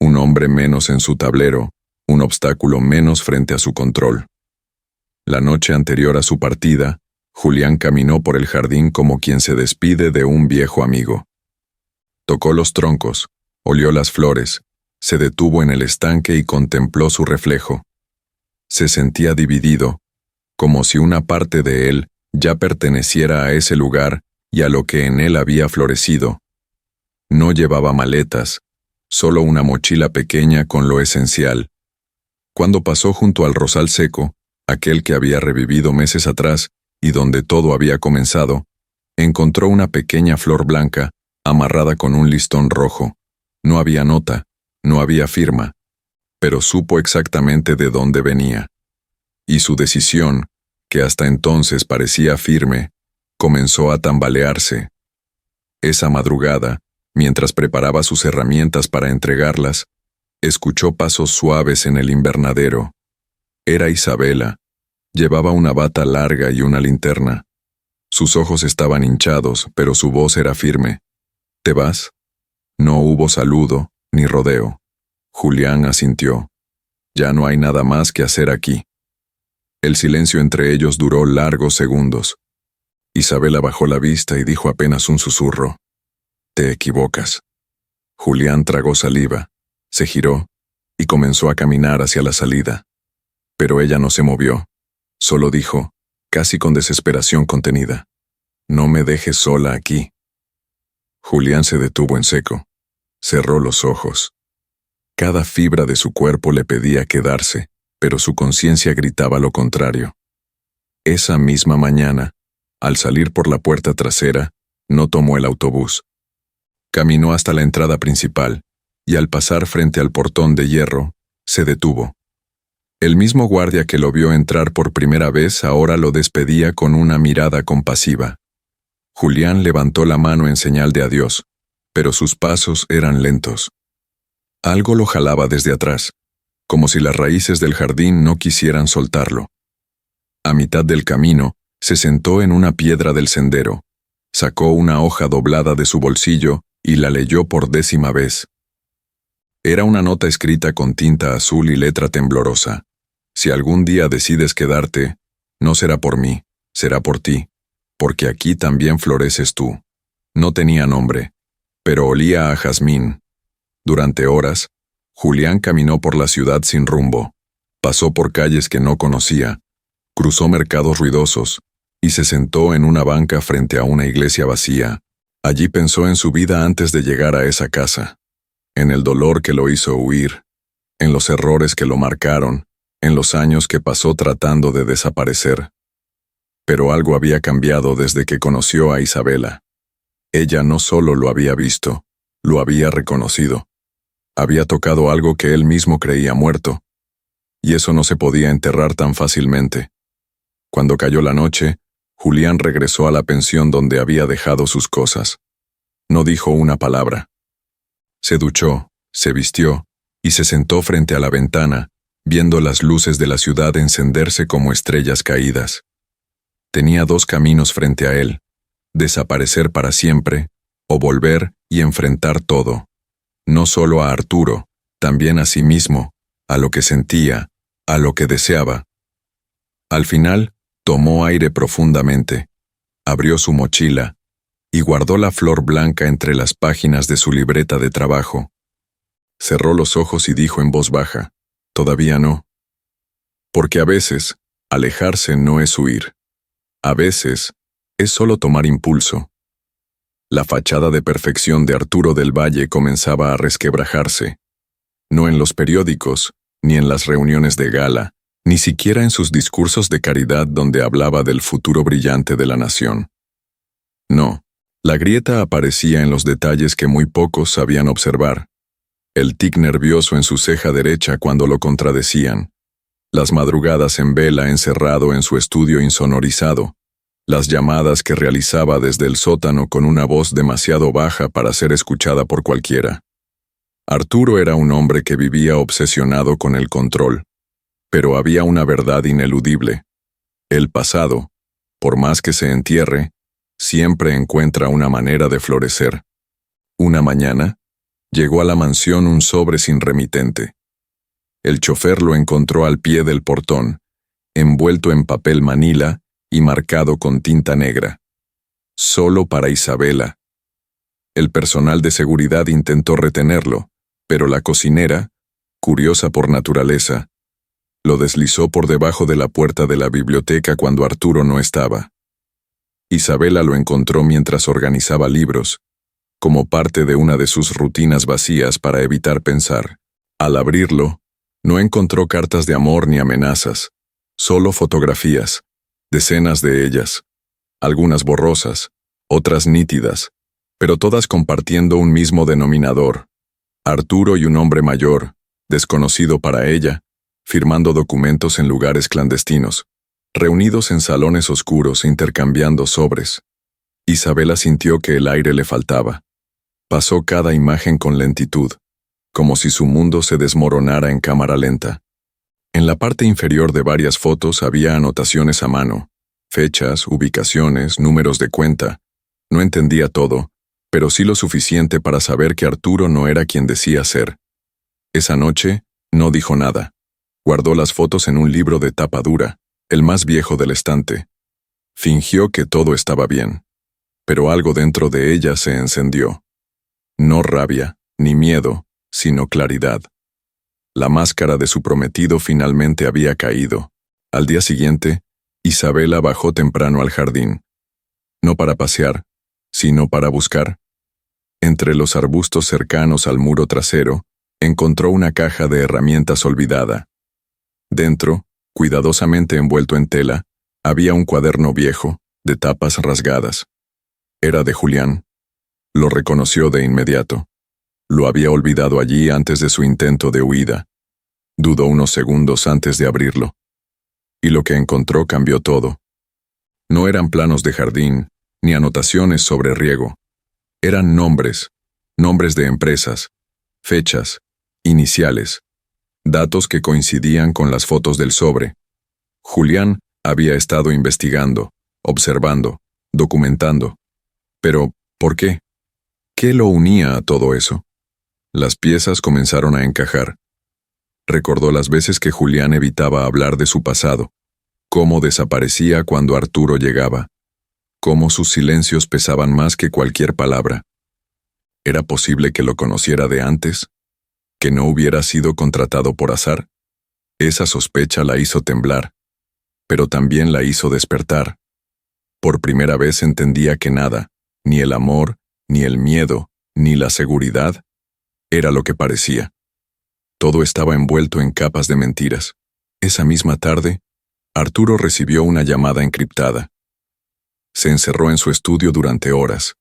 [SPEAKER 1] Un hombre menos en su tablero, un obstáculo menos frente a su control. La noche anterior a su partida, Julián caminó por el jardín como quien se despide de un viejo amigo. Tocó los troncos, olió las flores, se detuvo en el estanque y contempló su reflejo. Se sentía dividido, como si una parte de él ya perteneciera a ese lugar y a lo que en él había florecido. No llevaba maletas, solo una mochila pequeña con lo esencial. Cuando pasó junto al rosal seco, aquel que había revivido meses atrás y donde todo había comenzado, encontró una pequeña flor blanca amarrada con un listón rojo. No había nota, no había firma, pero supo exactamente de dónde venía. Y su decisión, que hasta entonces parecía firme, comenzó a tambalearse. Esa madrugada, mientras preparaba sus herramientas para entregarlas, escuchó pasos suaves en el invernadero. Era Isabela. Llevaba una bata larga y una linterna. Sus ojos estaban hinchados, pero su voz era firme. ¿Te vas? No hubo saludo, ni rodeo. Julián asintió. Ya no hay nada más que hacer aquí. El silencio entre ellos duró largos segundos. Isabela bajó la vista y dijo apenas un susurro. Te equivocas. Julián tragó saliva, se giró y comenzó a caminar hacia la salida. Pero ella no se movió. Solo dijo, casi con desesperación contenida, no me dejes sola aquí. Julián se detuvo en seco. Cerró los ojos. Cada fibra de su cuerpo le pedía quedarse, pero su conciencia gritaba lo contrario. Esa misma mañana, al salir por la puerta trasera, no tomó el autobús. Caminó hasta la entrada principal, y al pasar frente al portón de hierro, se detuvo. El mismo guardia que lo vio entrar por primera vez ahora lo despedía con una mirada compasiva. Julián levantó la mano en señal de adiós, pero sus pasos eran lentos. Algo lo jalaba desde atrás, como si las raíces del jardín no quisieran soltarlo. A mitad del camino, se sentó en una piedra del sendero, sacó una hoja doblada de su bolsillo y la leyó por 10ª vez. Era una nota escrita con tinta azul y letra temblorosa. Si algún día decides quedarte, no será por mí, será por ti, porque aquí también floreces tú. No tenía nombre, pero olía a jazmín. Durante horas, Julián caminó por la ciudad sin rumbo. Pasó por calles que no conocía, cruzó mercados ruidosos y se sentó en una banca frente a una iglesia vacía. Allí pensó en su vida antes de llegar a esa casa, en el dolor que lo hizo huir, en los errores que lo marcaron, en los años que pasó tratando de desaparecer. Pero algo había cambiado desde que conoció a Isabela. Ella no solo lo había visto, lo había reconocido. Había tocado algo que él mismo creía muerto, y eso no se podía enterrar tan fácilmente. Cuando cayó la noche, Julián regresó a la pensión donde había dejado sus cosas. No dijo una palabra. Se duchó, se vistió, y se sentó frente a la ventana, viendo las luces de la ciudad encenderse como estrellas caídas. Tenía dos caminos frente a él: desaparecer para siempre, o volver y enfrentar todo. No solo a Arturo, también a sí mismo, a lo que sentía, a lo que deseaba. Al final, tomó aire profundamente, abrió su mochila y guardó la flor blanca entre las páginas de su libreta de trabajo. Cerró los ojos y dijo en voz baja: «Todavía no». Porque a veces, alejarse no es huir. A veces, es solo tomar impulso. La fachada de perfección de Arturo del Valle comenzaba a resquebrajarse. No en los periódicos, ni en las reuniones de gala, ni siquiera en sus discursos de caridad donde hablaba del futuro brillante de la nación. No, la grieta aparecía en los detalles que muy pocos sabían observar. El tic nervioso en su ceja derecha cuando lo contradecían. Las madrugadas en vela encerrado en su estudio insonorizado. Las llamadas que realizaba desde el sótano con una voz demasiado baja para ser escuchada por cualquiera. Arturo era un hombre que vivía obsesionado con el control. Pero había una verdad ineludible. El pasado, por más que se entierre, siempre encuentra una manera de florecer. Una mañana, llegó a la mansión un sobre sin remitente. El chofer lo encontró al pie del portón, envuelto en papel manila y marcado con tinta negra. Solo para Isabela. El personal de seguridad intentó retenerlo, pero la cocinera, curiosa por naturaleza, lo deslizó por debajo de la puerta de la biblioteca cuando Arturo no estaba. Isabela lo encontró mientras organizaba libros, como parte de una de sus rutinas vacías para evitar pensar. Al abrirlo, no encontró cartas de amor ni amenazas, solo fotografías, decenas de ellas, algunas borrosas, otras nítidas, pero todas compartiendo un mismo denominador: Arturo y un hombre mayor, desconocido para ella, firmando documentos en lugares clandestinos, reunidos en salones oscuros e intercambiando sobres. Isabela sintió que el aire le faltaba. Pasó cada imagen con lentitud, como si su mundo se desmoronara en cámara lenta. En la parte inferior de varias fotos había anotaciones a mano, fechas, ubicaciones, números de cuenta. No entendía todo, pero sí lo suficiente para saber que Arturo no era quien decía ser. Esa noche, no dijo nada. Guardó las fotos en un libro de tapa dura, el más viejo del estante. Fingió que todo estaba bien, pero algo dentro de ella se encendió. No rabia, ni miedo, sino claridad. La máscara de su prometido finalmente había caído. Al día siguiente, Isabela bajó temprano al jardín. No para pasear, sino para buscar. Entre los arbustos cercanos al muro trasero, encontró una caja de herramientas olvidada. Dentro, cuidadosamente envuelto en tela, había un cuaderno viejo, de tapas rasgadas. Era de Julián. Lo reconoció de inmediato. Lo había olvidado allí antes de su intento de huida. Dudó unos segundos antes de abrirlo. Y lo que encontró cambió todo. No eran planos de jardín, ni anotaciones sobre riego. Eran nombres, nombres de empresas, fechas, iniciales, datos que coincidían con las fotos del sobre. Julián había estado investigando, observando, documentando. Pero, ¿por qué? ¿Qué lo unía a todo eso? Las piezas comenzaron a encajar. Recordó las veces que Julián evitaba hablar de su pasado, cómo desaparecía cuando Arturo llegaba, cómo sus silencios pesaban más que cualquier palabra. ¿Era posible que lo conociera de antes? ¿Que no hubiera sido contratado por azar? Esa sospecha la hizo temblar, pero también la hizo despertar. Por primera vez entendía que nada, ni el amor, ni el miedo, ni la seguridad, era lo que parecía. Todo estaba envuelto en capas de mentiras. Esa misma tarde, Arturo recibió una llamada encriptada. Se encerró en su estudio durante horas.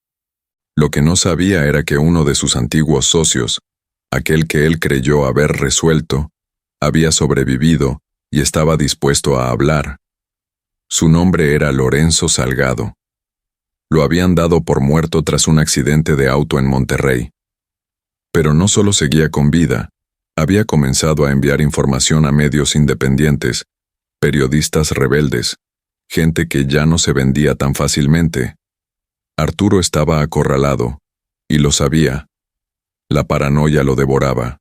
[SPEAKER 1] Lo que no sabía era que uno de sus antiguos socios, aquel que él creyó haber resuelto, había sobrevivido y estaba dispuesto a hablar. Su nombre era Lorenzo Salgado. Lo habían dado por muerto tras un accidente de auto en Monterrey. Pero no solo seguía con vida, había comenzado a enviar información a medios independientes, periodistas rebeldes, gente que ya no se vendía tan fácilmente. Arturo estaba acorralado, y lo sabía. La paranoia lo devoraba.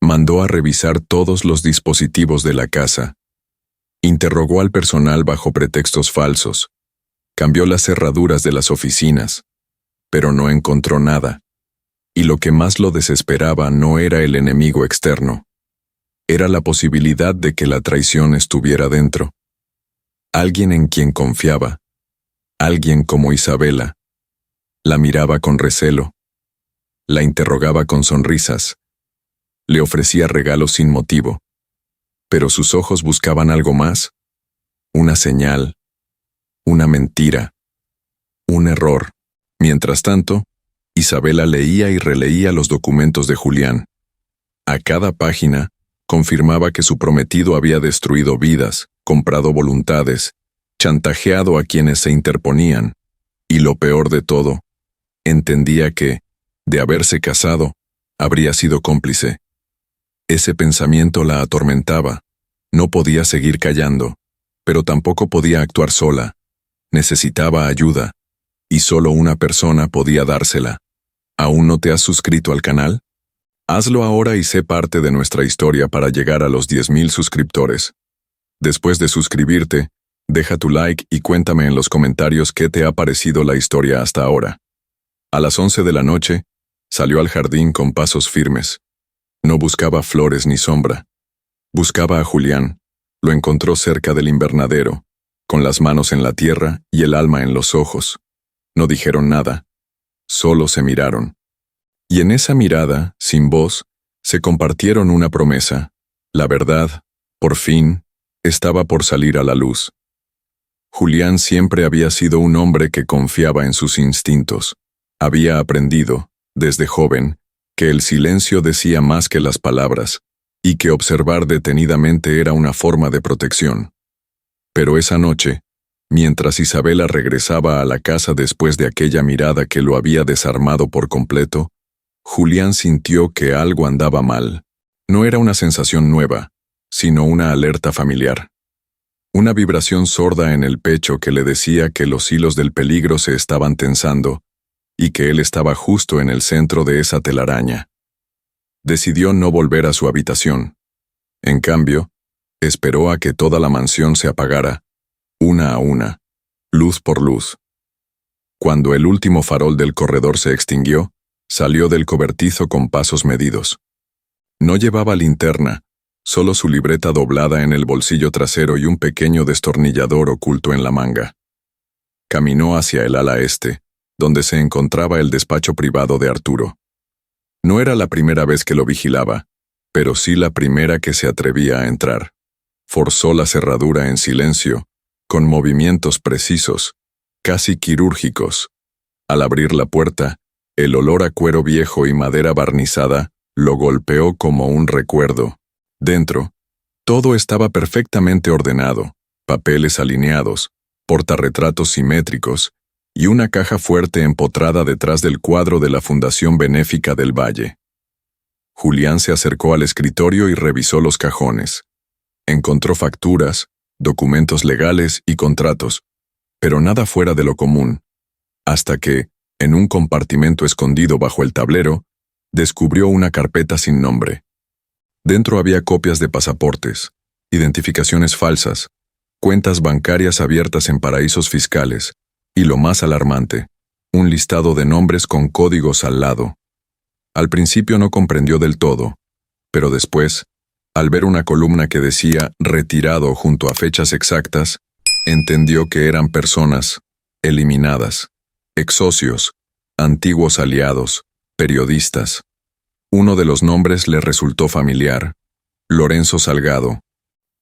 [SPEAKER 1] Mandó a revisar todos los dispositivos de la casa. Interrogó al personal bajo pretextos falsos. Cambió las cerraduras de las oficinas, pero no encontró nada. Y lo que más lo desesperaba no era el enemigo externo. Era la posibilidad de que la traición estuviera dentro. Alguien en quien confiaba. Alguien como Isabela. La miraba con recelo. La interrogaba con sonrisas. Le ofrecía regalos sin motivo. Pero sus ojos buscaban algo más. Una señal. Una mentira. Un error. Mientras tanto, Isabela leía y releía los documentos de Julián. A cada página, confirmaba que su prometido había destruido vidas, comprado voluntades, chantajeado a quienes se interponían, y lo peor de todo, entendía que, de haberse casado, habría sido cómplice. Ese pensamiento la atormentaba. No podía seguir callando, pero tampoco podía actuar sola. Necesitaba ayuda, y solo una persona podía dársela. ¿Aún no te has suscrito al canal? Hazlo ahora y sé parte de nuestra historia para llegar a los 10,000 suscriptores. Después de suscribirte, deja tu like y cuéntame en los comentarios qué te ha parecido la historia hasta ahora. A las 11 de la noche, salió al jardín con pasos firmes. No buscaba flores ni sombra. Buscaba a Julián. Lo encontró cerca del invernadero, con las manos en la tierra y el alma en los ojos. No dijeron nada. Solo se miraron. Y en esa mirada, sin voz, se compartieron una promesa. La verdad, por fin, estaba por salir a la luz. Julián siempre había sido un hombre que confiaba en sus instintos. Había aprendido, desde joven, que el silencio decía más que las palabras, y que observar detenidamente era una forma de protección. Pero esa noche, mientras Isabela regresaba a la casa después de aquella mirada que lo había desarmado por completo, Julián sintió que algo andaba mal. No era una sensación nueva, sino una alerta familiar. Una vibración sorda en el pecho que le decía que los hilos del peligro se estaban tensando, y que él estaba justo en el centro de esa telaraña. Decidió no volver a su habitación. En cambio, esperó a que toda la mansión se apagara, una a una, luz por luz. Cuando el último farol del corredor se extinguió, salió del cobertizo con pasos medidos. No llevaba linterna, solo su libreta doblada en el bolsillo trasero y un pequeño destornillador oculto en la manga. Caminó hacia el ala este, donde se encontraba el despacho privado de Arturo. No era la primera vez que lo vigilaba, pero sí la primera que se atrevía a entrar. Forzó la cerradura en silencio, con movimientos precisos, casi quirúrgicos. Al abrir la puerta, el olor a cuero viejo y madera barnizada lo golpeó como un recuerdo. Dentro, todo estaba perfectamente ordenado, papeles alineados, portarretratos simétricos, y una caja fuerte empotrada detrás del cuadro de la Fundación Benéfica del Valle. Julián se acercó al escritorio y revisó los cajones. Encontró facturas, documentos legales y contratos, pero nada fuera de lo común, hasta que, en un compartimento escondido bajo el tablero, descubrió una carpeta sin nombre. Dentro había copias de pasaportes, identificaciones falsas, cuentas bancarias abiertas en paraísos fiscales, y lo más alarmante, un listado de nombres con códigos al lado. Al principio no comprendió del todo, pero después, al ver una columna que decía retirado junto a fechas exactas, entendió que eran personas eliminadas, ex-socios, antiguos aliados, periodistas. Uno de los nombres le resultó familiar, Lorenzo Salgado,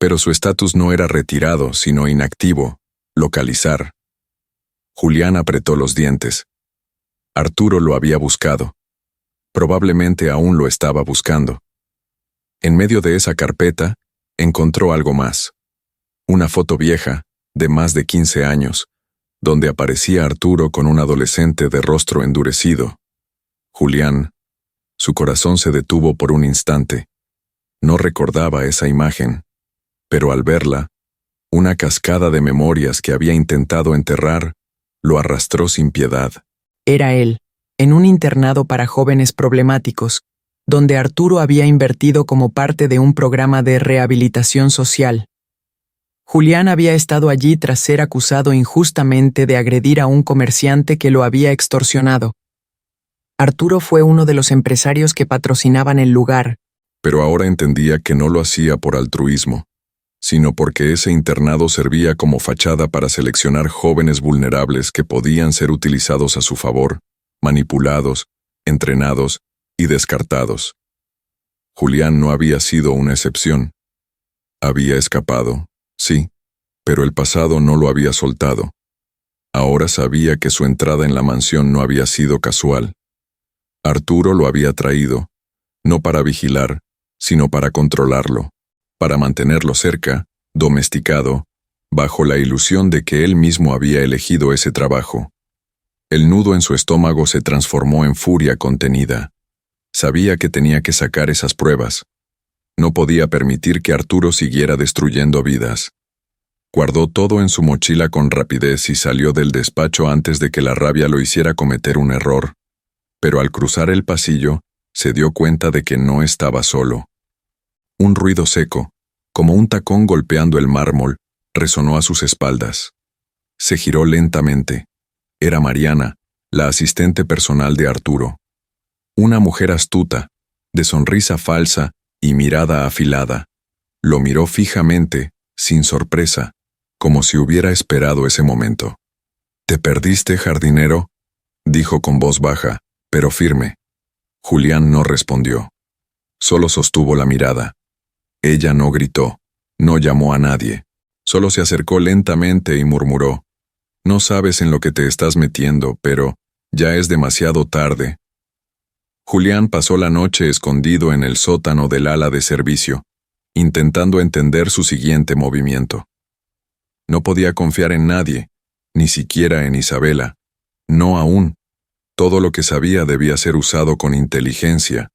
[SPEAKER 1] pero su estatus no era retirado, sino inactivo, localizar. Julián apretó los dientes. Arturo lo había buscado. Probablemente aún lo estaba buscando. En medio de esa carpeta, encontró algo más. Una foto vieja, de más de 15 años, donde aparecía Arturo con un adolescente de rostro endurecido. Julián, su corazón se detuvo por un instante. No recordaba esa imagen, pero al verla, una cascada de memorias que había intentado enterrar, lo arrastró sin piedad.
[SPEAKER 2] Era él, en un internado para jóvenes problemáticos, donde Arturo había invertido como parte de un programa de rehabilitación social. Julián había estado allí tras ser acusado injustamente de agredir a un comerciante que lo había extorsionado. Arturo fue uno de los empresarios que patrocinaban el lugar.
[SPEAKER 1] Pero ahora entendía que no lo hacía por altruismo, sino porque ese internado servía como fachada para seleccionar jóvenes vulnerables que podían ser utilizados a su favor, manipulados, entrenados y descartados. Julián no había sido una excepción. Había escapado, sí, pero el pasado no lo había soltado. Ahora sabía que su entrada en la mansión no había sido casual. Arturo lo había traído, no para vigilar, sino para controlarlo, para mantenerlo cerca, domesticado, bajo la ilusión de que él mismo había elegido ese trabajo. El nudo en su estómago se transformó en furia contenida. Sabía que tenía que sacar esas pruebas. No podía permitir que Arturo siguiera destruyendo vidas. Guardó todo en su mochila con rapidez y salió del despacho antes de que la rabia lo hiciera cometer un error. Pero al cruzar el pasillo, se dio cuenta de que no estaba solo. Un ruido seco, como un tacón golpeando el mármol, resonó a sus espaldas. Se giró lentamente. Era Mariana, la asistente personal de Arturo. Una mujer astuta, de sonrisa falsa y mirada afilada. Lo miró fijamente, sin sorpresa, como si hubiera esperado ese momento. «¿Te perdiste, jardinero?», dijo con voz baja, pero firme. Julián no respondió. Solo sostuvo la mirada. Ella no gritó, no llamó a nadie. Solo se acercó lentamente y murmuró: «No sabes en lo que te estás metiendo, pero ya es demasiado tarde». Julián pasó la noche escondido en el sótano del ala de servicio, intentando entender su siguiente movimiento. No podía confiar en nadie, ni siquiera en Isabela. No aún. Todo lo que sabía debía ser usado con inteligencia.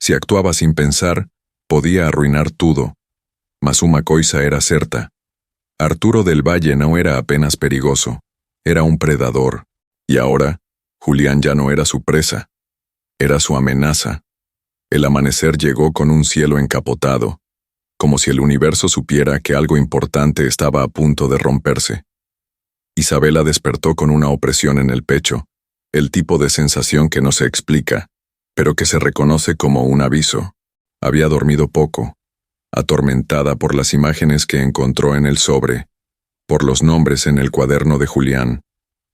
[SPEAKER 1] Si actuaba sin pensar, podía arruinar todo. Mas una cosa era cierta. Arturo del Valle no era apenas perigoso, era un predador. Y ahora, Julián ya no era su presa. Era su amenaza. El amanecer llegó con un cielo encapotado, como si el universo supiera que algo importante estaba a punto de romperse. Isabela despertó con una opresión en el pecho, el tipo de sensación que no se explica, pero que se reconoce como un aviso. Había dormido poco, atormentada por las imágenes que encontró en el sobre, por los nombres en el cuaderno de Julián,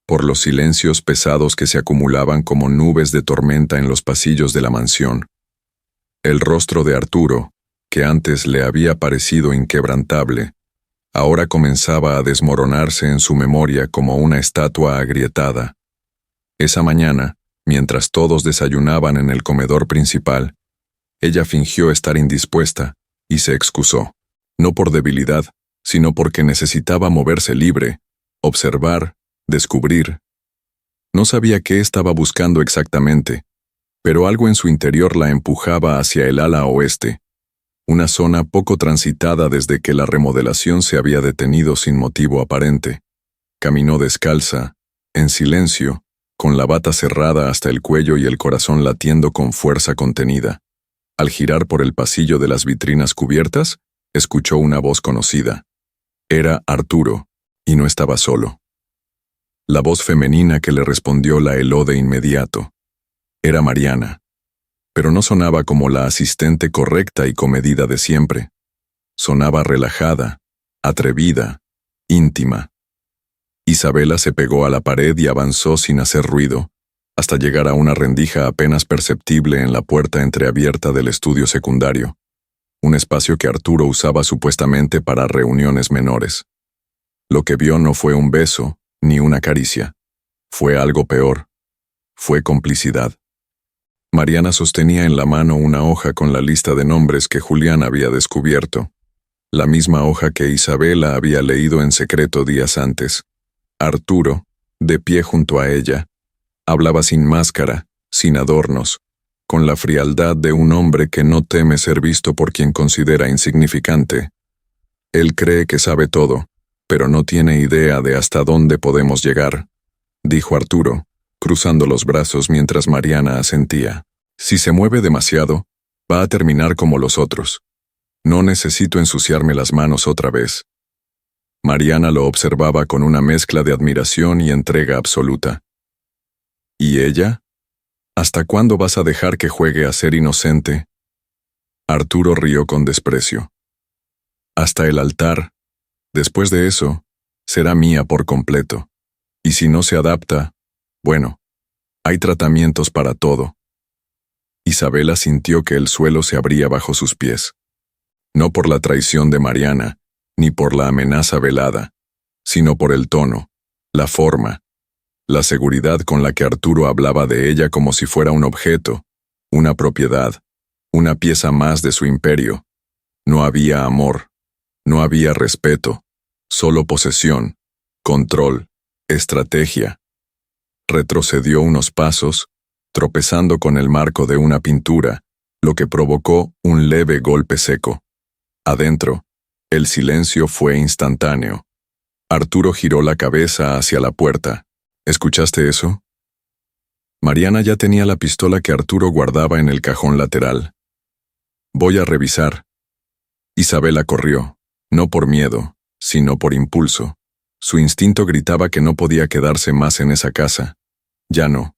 [SPEAKER 1] por los silencios pesados que se acumulaban como nubes de tormenta en los pasillos de la mansión. El rostro de Arturo, que antes le había parecido inquebrantable, ahora comenzaba a desmoronarse en su memoria como una estatua agrietada. Esa mañana, mientras todos desayunaban en el comedor principal, ella fingió estar indispuesta y se excusó, no por debilidad, sino porque necesitaba moverse libre, observar, descubrir. No sabía qué estaba buscando exactamente, pero algo en su interior la empujaba hacia el ala oeste, una zona poco transitada desde que la remodelación se había detenido sin motivo aparente. Caminó descalza, en silencio, con la bata cerrada hasta el cuello y el corazón latiendo con fuerza contenida. Al girar por el pasillo de las vitrinas cubiertas, escuchó una voz conocida. Era Arturo, y no estaba solo. La voz femenina que le respondió la heló de inmediato. Era Mariana. Pero no sonaba como la asistente correcta y comedida de siempre. Sonaba relajada, atrevida, íntima. Isabela se pegó a la pared y avanzó sin hacer ruido, hasta llegar a una rendija apenas perceptible en la puerta entreabierta del estudio secundario, un espacio que Arturo usaba supuestamente para reuniones menores. Lo que vio no fue un beso, ni una caricia. Fue algo peor. Fue complicidad. Mariana sostenía en la mano una hoja con la lista de nombres que Julián había descubierto, la misma hoja que Isabela había leído en secreto días antes. Arturo, de pie junto a ella, hablaba sin máscara, sin adornos, con la frialdad de un hombre que no teme ser visto por quien considera insignificante. Él cree que sabe todo, pero no tiene idea de hasta dónde podemos llegar, dijo Arturo, cruzando los brazos mientras Mariana asentía. Si se mueve demasiado, va a terminar como los otros. No necesito ensuciarme las manos otra vez. Mariana lo observaba con una mezcla de admiración y entrega absoluta. ¿Y ella? ¿Hasta cuándo vas a dejar que juegue a ser inocente? Arturo rió con desprecio. Hasta el altar. Después de eso, será mía por completo. Y si no se adapta, bueno, hay tratamientos para todo. Isabela sintió que el suelo se abría bajo sus pies. No por la traición de Mariana, ni por la amenaza velada, sino por el tono, la forma, la seguridad con la que Arturo hablaba de ella como si fuera un objeto, una propiedad, una pieza más de su imperio. No había amor, no había respeto, solo posesión, control, estrategia. Retrocedió unos pasos, tropezando con el marco de una pintura, lo que provocó un leve golpe seco. Adentro, el silencio fue instantáneo. Arturo giró la cabeza hacia la puerta. ¿Escuchaste eso? Mariana ya tenía la pistola que Arturo guardaba en el cajón lateral. Voy a revisar. Isabela corrió, no por miedo, sino por impulso. Su instinto gritaba que no podía quedarse más en esa casa. Ya no.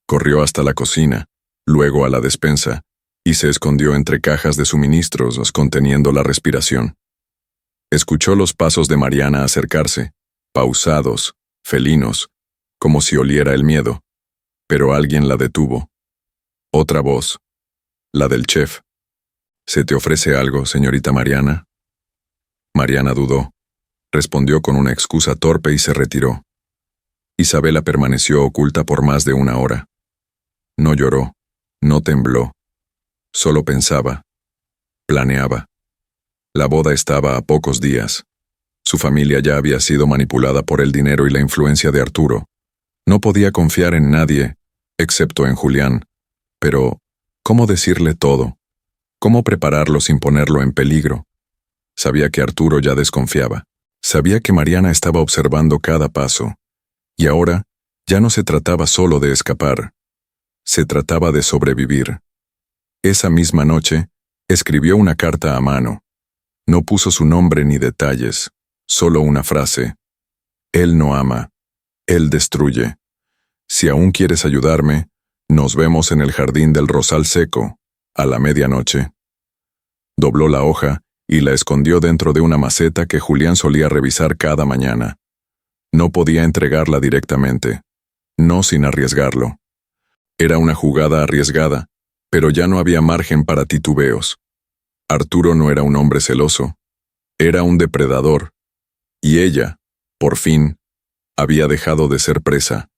[SPEAKER 1] Corrió hasta la cocina, luego a la despensa, y se escondió entre cajas de suministros, conteniendo la respiración. Escuchó los pasos de Mariana acercarse, pausados, felinos, como si oliera el miedo, pero alguien la detuvo. Otra voz, la del chef. ¿Se te ofrece algo, señorita Mariana? Mariana dudó. Respondió con una excusa torpe y se retiró. Isabela permaneció oculta por más de una hora. No lloró, no tembló. Solo pensaba. Planeaba. La boda estaba a pocos días. Su familia ya había sido manipulada por el dinero y la influencia de Arturo. No podía confiar en nadie, excepto en Julián. Pero, ¿cómo decirle todo? ¿Cómo prepararlo sin ponerlo en peligro? Sabía que Arturo ya desconfiaba. Sabía que Mariana estaba observando cada paso. Y ahora, ya no se trataba solo de escapar. Se trataba de sobrevivir. Esa misma noche, escribió una carta a mano. No puso su nombre ni detalles, solo una frase. Él no ama. Él destruye. Si aún quieres ayudarme, nos vemos en el jardín del Rosal Seco, a la medianoche. Dobló la hoja y la escondió dentro de una maceta que Julián solía revisar cada mañana. No podía entregarla directamente, no sin arriesgarlo. Era una jugada arriesgada, pero ya no había margen para titubeos. Arturo no era un hombre celoso, era un depredador, y ella, por fin, había dejado de ser presa.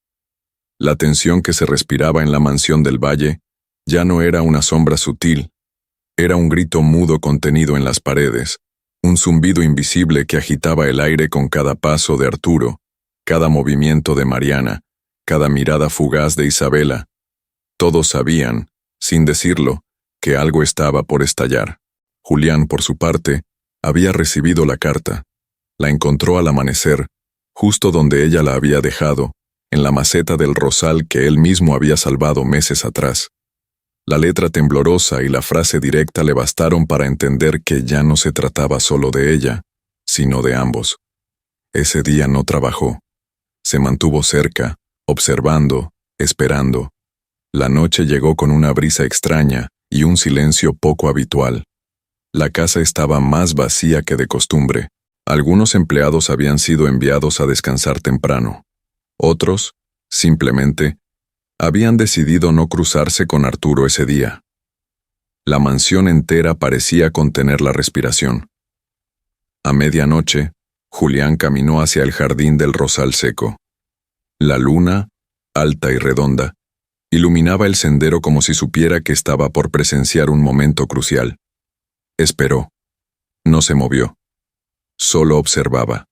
[SPEAKER 1] La tensión que se respiraba en la mansión del valle ya no era una sombra sutil, era un grito mudo contenido en las paredes, un zumbido invisible que agitaba el aire con cada paso de Arturo, cada movimiento de Mariana, cada mirada fugaz de Isabela. Todos sabían, sin decirlo, que algo estaba por estallar. Julián, por su parte, había recibido la carta. La encontró al amanecer, justo donde ella la había dejado, en la maceta del rosal que él mismo había salvado meses atrás. La letra temblorosa y la frase directa le bastaron para entender que ya no se trataba solo de ella, sino de ambos. Ese día no trabajó. Se mantuvo cerca, observando, esperando. La noche llegó con una brisa extraña y un silencio poco habitual. La casa estaba más vacía que de costumbre. Algunos empleados habían sido enviados a descansar temprano. Otros, simplemente, habían decidido no cruzarse con Arturo ese día. La mansión entera parecía contener la respiración. A medianoche, Julián caminó hacia el jardín del rosal seco. La luna, alta y redonda, iluminaba el sendero como si supiera que estaba por presenciar un momento crucial. Esperó. No se movió. Solo observaba.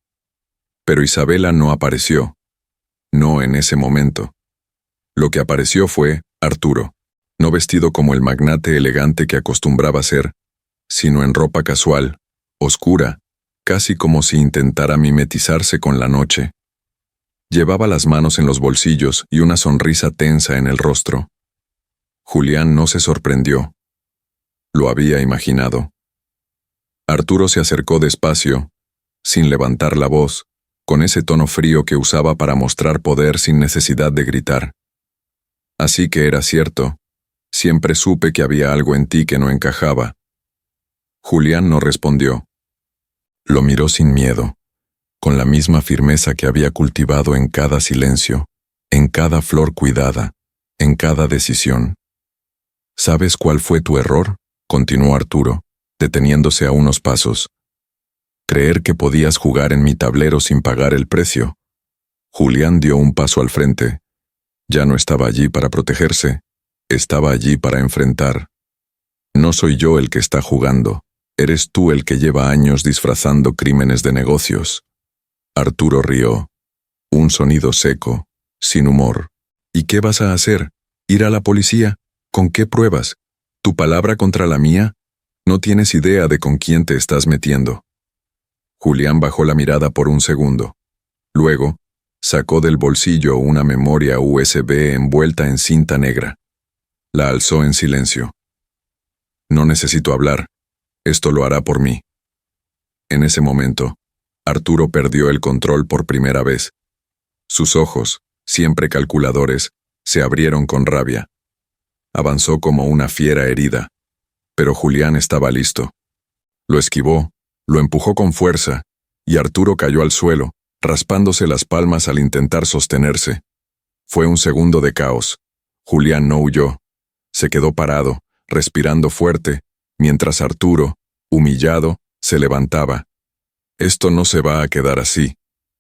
[SPEAKER 1] Pero Isabela no apareció. No en ese momento. Lo que apareció fue Arturo, no vestido como el magnate elegante que acostumbraba ser, sino en ropa casual, oscura, casi como si intentara mimetizarse con la noche. Llevaba las manos en los bolsillos y una sonrisa tensa en el rostro. Julián no se sorprendió. Lo había imaginado. Arturo se acercó despacio, sin levantar la voz, con ese tono frío que usaba para mostrar poder sin necesidad de gritar. Así que era cierto. Siempre supe que había algo en ti que no encajaba. Julián no respondió. Lo miró sin miedo, con la misma firmeza que había cultivado en cada silencio, en cada flor cuidada, en cada decisión. ¿Sabes cuál fue tu error?, continuó Arturo, deteniéndose a unos pasos. Creer que podías jugar en mi tablero sin pagar el precio. Julián dio un paso al frente. Ya no estaba allí para protegerse, estaba allí para enfrentar. No soy yo el que está jugando, eres tú el que lleva años disfrazando crímenes de negocios. Arturo rió. Un sonido seco, sin humor. ¿Y qué vas a hacer? ¿Ir a la policía? ¿Con qué pruebas? ¿Tu palabra contra la mía? No tienes idea de con quién te estás metiendo. Julián bajó la mirada por un segundo. Luego, sacó del bolsillo una memoria USB envuelta en cinta negra. La alzó en silencio. No necesito hablar. Esto lo hará por mí. En ese momento, Arturo perdió el control por primera vez. Sus ojos, siempre calculadores, se abrieron con rabia. Avanzó como una fiera herida. Pero Julián estaba listo. Lo esquivó, lo empujó con fuerza, y Arturo cayó al suelo, raspándose las palmas al intentar sostenerse. Fue un segundo de caos. Julián no huyó. Se quedó parado, respirando fuerte, mientras Arturo, humillado, se levantaba. Esto no se va a quedar así,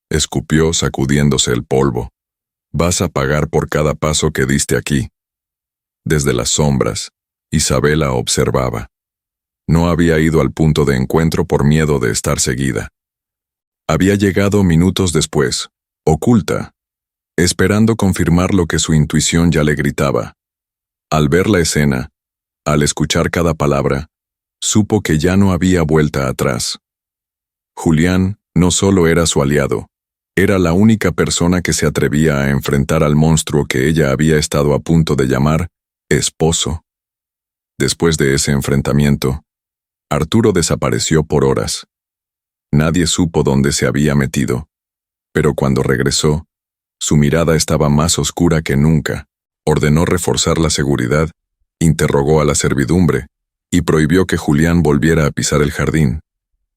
[SPEAKER 1] escupió sacudiéndose el polvo. Vas a pagar por cada paso que diste aquí. Desde las sombras, Isabela observaba. No había ido al punto de encuentro por miedo de estar seguida. Había llegado minutos después, oculta, esperando confirmar lo que su intuición ya le gritaba. Al ver la escena, al escuchar cada palabra, supo que ya no había vuelta atrás. Julián no solo era su aliado, era la única persona que se atrevía a enfrentar al monstruo que ella había estado a punto de llamar esposo. Después de ese enfrentamiento, Arturo desapareció por horas. Nadie supo dónde se había metido, pero cuando regresó, su mirada estaba más oscura que nunca. Ordenó reforzar la seguridad, interrogó a la servidumbre y prohibió que Julián volviera a pisar el jardín.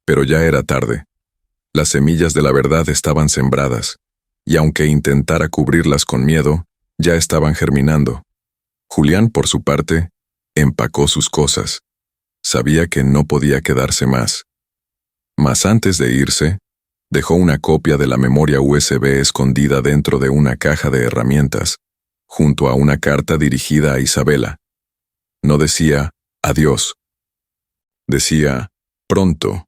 [SPEAKER 1] Pero ya era tarde. Las semillas de la verdad estaban sembradas, y aunque intentara cubrirlas con miedo, ya estaban germinando. Julián, por su parte, empacó sus cosas. Sabía que no podía quedarse más. Mas antes de irse, dejó una copia de la memoria USB escondida dentro de una caja de herramientas, junto a una carta dirigida a Isabela. No decía adiós. Decía pronto,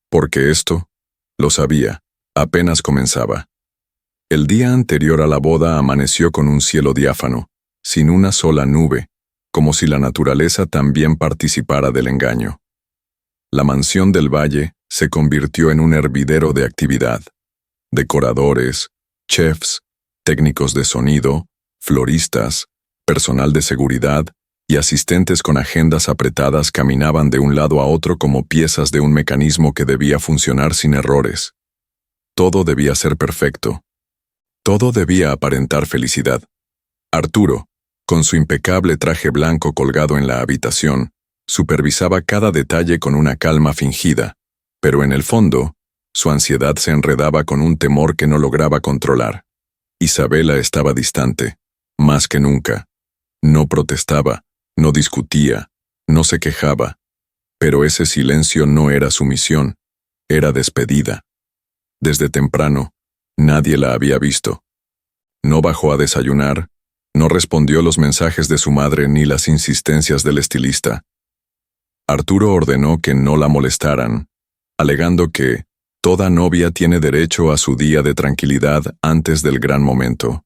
[SPEAKER 1] porque esto, lo sabía, apenas comenzaba. El día anterior a la boda amaneció con un cielo diáfano, sin una sola nube, como si la naturaleza también participara del engaño. La mansión del valle se convirtió en un hervidero de actividad. Decoradores, chefs, técnicos de sonido, floristas, personal de seguridad y asistentes con agendas apretadas caminaban de un lado a otro como piezas de un mecanismo que debía funcionar sin errores. Todo debía ser perfecto. Todo debía aparentar felicidad. Arturo, con su impecable traje blanco colgado en la habitación, supervisaba cada detalle con una calma fingida, pero en el fondo, su ansiedad se enredaba con un temor que no lograba controlar. Isabela estaba distante, más que nunca. No protestaba, no discutía, no se quejaba, pero ese silencio no era sumisión, era despedida. Desde temprano, nadie la había visto. No bajó a desayunar, no respondió los mensajes de su madre ni las insistencias del estilista. Arturo ordenó que no la molestaran, alegando que toda novia tiene derecho a su día de tranquilidad antes del gran momento.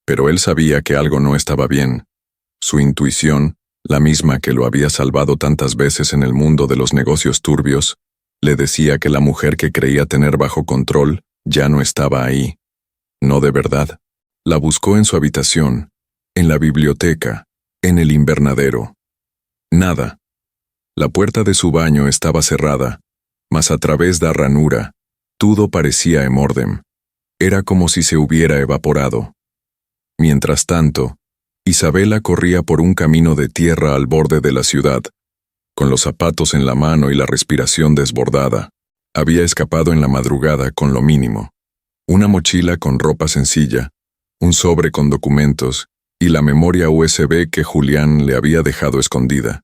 [SPEAKER 1] Pero él sabía que algo no estaba bien. Su intuición, la misma que lo había salvado tantas veces en el mundo de los negocios turbios, le decía que la mujer que creía tener bajo control ya no estaba ahí. No de verdad. La buscó en su habitación, en la biblioteca, en el invernadero. Nada. La puerta de su baño estaba cerrada, mas a través da ranura, todo parecía emordem. Era como si se hubiera evaporado. Mientras tanto, Isabela corría por un camino de tierra al borde de la ciudad, con los zapatos en la mano y la respiración desbordada. Había escapado en la madrugada con lo mínimo: una mochila con ropa sencilla, un sobre con documentos y la memoria USB que Julián le había dejado escondida.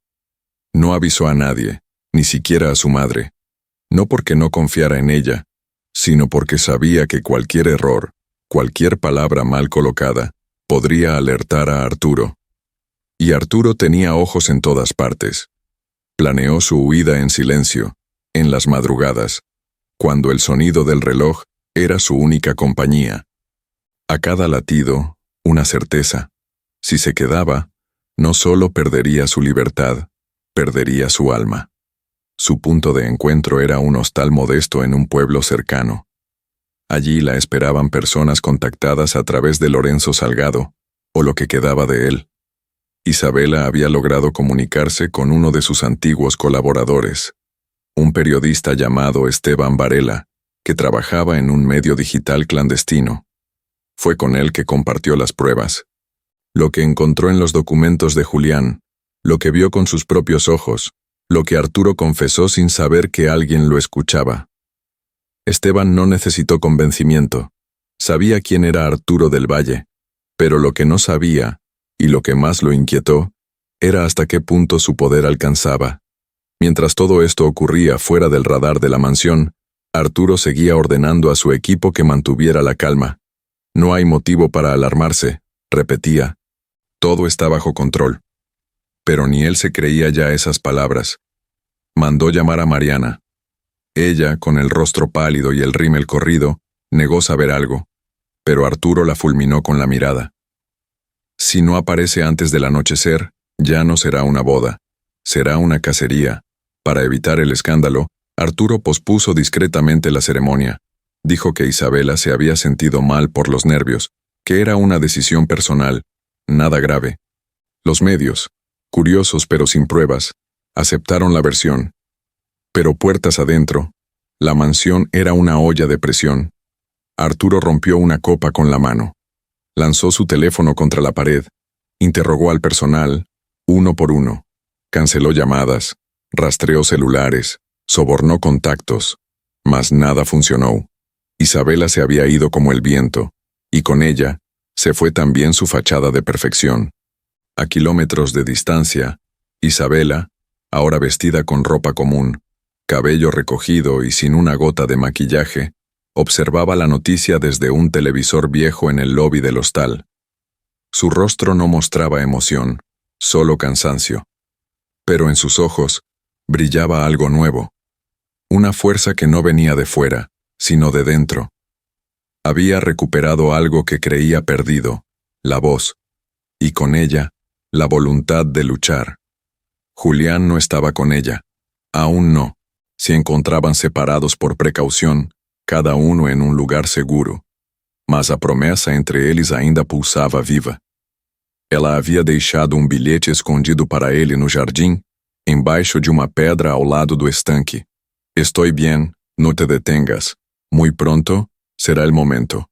[SPEAKER 1] No avisó a nadie, ni siquiera a su madre, no porque no confiara en ella, sino porque sabía que cualquier error, cualquier palabra mal colocada, podría alertar a Arturo. Y Arturo tenía ojos en todas partes. Planeó su huida en silencio, en las madrugadas, cuando el sonido del reloj era su única compañía. A cada latido, una certeza: si se quedaba, no solo perdería su libertad, perdería su alma. Su punto de encuentro era un hostal modesto en un pueblo cercano. Allí la esperaban personas contactadas a través de Lorenzo Salgado, o lo que quedaba de él. Isabela había logrado comunicarse con uno de sus antiguos colaboradores, un periodista llamado Esteban Varela, que trabajaba en un medio digital clandestino. Fue con él que compartió las pruebas. Lo que encontró en los documentos de Julián, lo que vio con sus propios ojos, lo que Arturo confesó sin saber que alguien lo escuchaba. Esteban no necesitó convencimiento. Sabía quién era Arturo del Valle, pero lo que no sabía, y lo que más lo inquietó, era hasta qué punto su poder alcanzaba. Mientras todo esto ocurría fuera del radar de la mansión, Arturo seguía ordenando a su equipo que mantuviera la calma. No hay motivo para alarmarse, repetía. Todo está bajo control. Pero ni él se creía ya esas palabras. Mandó llamar a Mariana. Ella, con el rostro pálido y el rímel corrido, negó saber algo, pero Arturo la fulminó con la mirada. Si no aparece antes del anochecer, ya no será una boda, será una cacería. Para evitar el escándalo, Arturo pospuso discretamente la ceremonia. Dijo que Isabela se había sentido mal por los nervios, que era una decisión personal, nada grave. Los medios, curiosos pero sin pruebas, aceptaron la versión. Pero puertas adentro, la mansión era una olla de presión. Arturo rompió una copa con la mano. Lanzó su teléfono contra la pared, interrogó al personal, uno por uno. Canceló llamadas, rastreó celulares, sobornó contactos, mas nada funcionó. Isabela se había ido como el viento, y con ella se fue también su fachada de perfección. A kilómetros de distancia, Isabela, ahora vestida con ropa común, cabello recogido y sin una gota de maquillaje, observaba la noticia desde un televisor viejo en el lobby del hostal. Su rostro no mostraba emoción, solo cansancio. Pero en sus ojos brillaba algo nuevo, una fuerza que no venía de fuera, sino de dentro. Había recuperado algo que creía perdido, la voz, y con ella, la voluntad de luchar. Julián no estaba con ella, aún no. Se encontraban separados por precaución, cada uno en un lugar seguro. mas a promessa entre eles ainda pulsava viva. Ela havia deixado um bilhete escondido para ele no jardim, embaixo de uma pedra ao lado do estanque. Estoy bien, no te detengas. Muy pronto será el momento.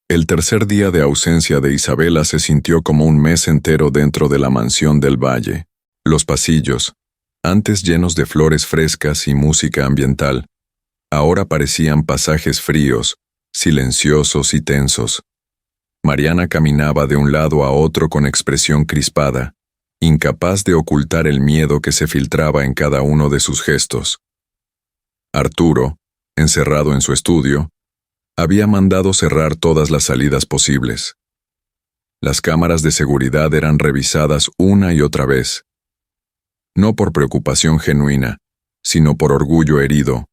[SPEAKER 1] El tercer día de ausencia de Isabela se sintió como un mes entero dentro de la mansión del valle. Los pasillos, antes llenos de flores frescas y música ambiental, ahora parecían pasajes fríos, silenciosos y tensos. Mariana caminaba de un lado a otro con expresión crispada, incapaz de ocultar el miedo que se filtraba en cada uno de sus gestos. Arturo, encerrado en su estudio, había mandado cerrar todas las salidas posibles. Las cámaras de seguridad eran revisadas una y otra vez. No por preocupación genuina, sino por orgullo herido.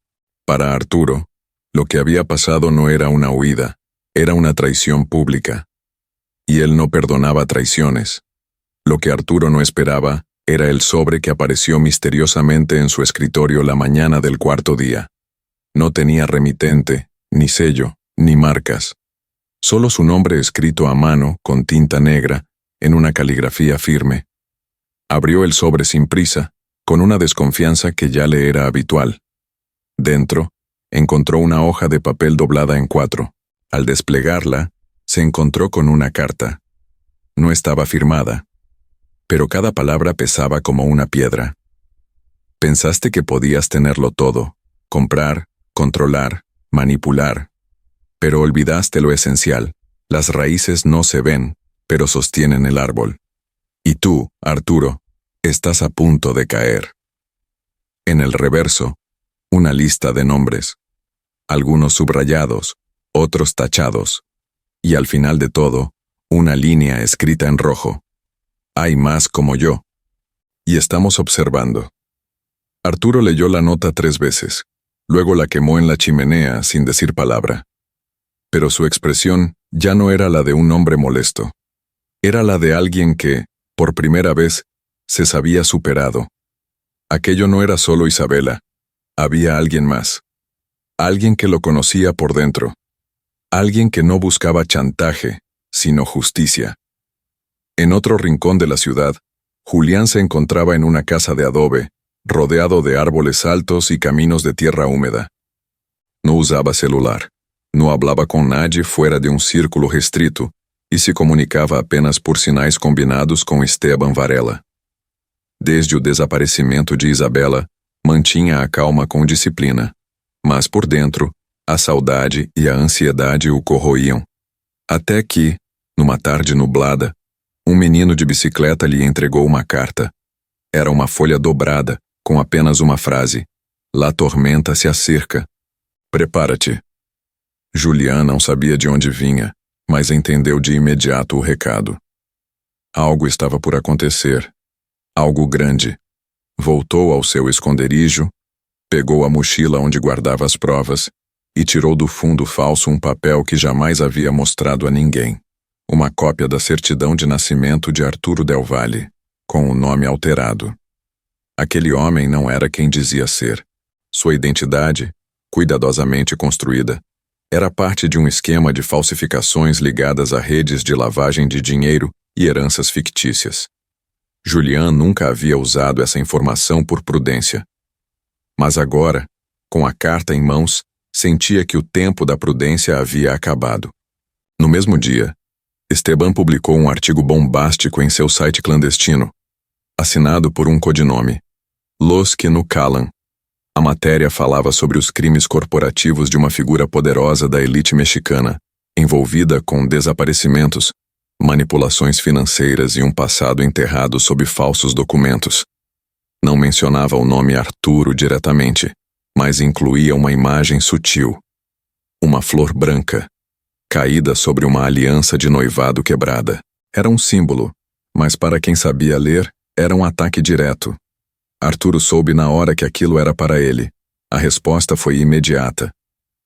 [SPEAKER 1] Para Arturo, lo que había pasado no era una huida, era una traición pública. Y él no perdonaba traiciones. Lo que Arturo no esperaba era el sobre que apareció misteriosamente en su escritorio la mañana del cuarto día. No tenía remitente, ni sello, ni marcas. Solo su nombre escrito a mano, con tinta negra, en una caligrafía firme. Abrió el sobre sin prisa, con una desconfianza que ya le era habitual. Dentro, encontró una hoja de papel doblada en 4. Al desplegarla, se encontró con una carta. No estaba firmada, pero cada palabra pesaba como una piedra. Pensaste que podías tenerlo todo, comprar, controlar, manipular. Pero olvidaste lo esencial. Las raíces no se ven, pero sostienen el árbol. Y tú, Arturo, estás a punto de caer. En el reverso, una lista de nombres. Algunos subrayados, otros tachados. Y al final de todo, una línea escrita en rojo. Hay más como yo. Y estamos observando. Arturo leyó la nota 3 veces. Luego la quemó en la chimenea sin decir palabra. Pero su expresión ya no era la de un hombre molesto. Era la de alguien que, por primera vez, se sabía superado. Aquello no era solo Isabela. Había alguien más. Alguien que lo conocía por dentro. Alguien que no buscaba chantaje, sino justicia. En otro rincón de la ciudad, Julián se encontraba en una casa de adobe, rodeado de árboles altos y caminos de tierra húmeda. No usaba celular, no hablaba con nadie fuera de un círculo restrito y se comunicava apenas por sinais combinados com Esteban Varela. Desde o desaparecimento de Isabela, mantinha a calma com disciplina, mas por dentro, a saudade e a ansiedade o corroíam. Até que, numa tarde nublada, um menino de bicicleta lhe entregou uma carta. Era uma folha dobrada, com apenas uma frase: La tormenta se acerca. Prepara-te. Julián não sabia de onde vinha, mas entendeu de imediato o recado. Algo estava por acontecer. Algo grande. Voltou ao seu esconderijo, pegou a mochila onde guardava as provas e tirou do fundo falso um papel que jamais havia mostrado a ninguém. Uma cópia da certidão de nascimento de Arturo Del Valle, com o nome alterado. Aquele homem não era quem dizia ser. Sua identidade, cuidadosamente construída, era parte de um esquema de falsificações ligadas a redes de lavagem de dinheiro e heranças fictícias. Julián nunca havia usado essa informação por prudência. Mas agora, com a carta em mãos, sentia que o tempo da prudência havia acabado. No mesmo dia, Esteban publicou um artigo bombástico em seu site clandestino, assinado por um codinome, Los que no calam. A matéria falava sobre os crimes corporativos de uma figura poderosa da elite mexicana, envolvida com desaparecimentos, manipulações financeiras e um passado enterrado sob falsos documentos. Não mencionava o nome Arturo diretamente, mas incluía uma imagem sutil. Uma flor branca, caída sobre uma aliança de noivado quebrada. Era um símbolo, mas para quem sabia ler, era um ataque direto. Arturo soube na hora que aquilo era para ele. A resposta foi imediata.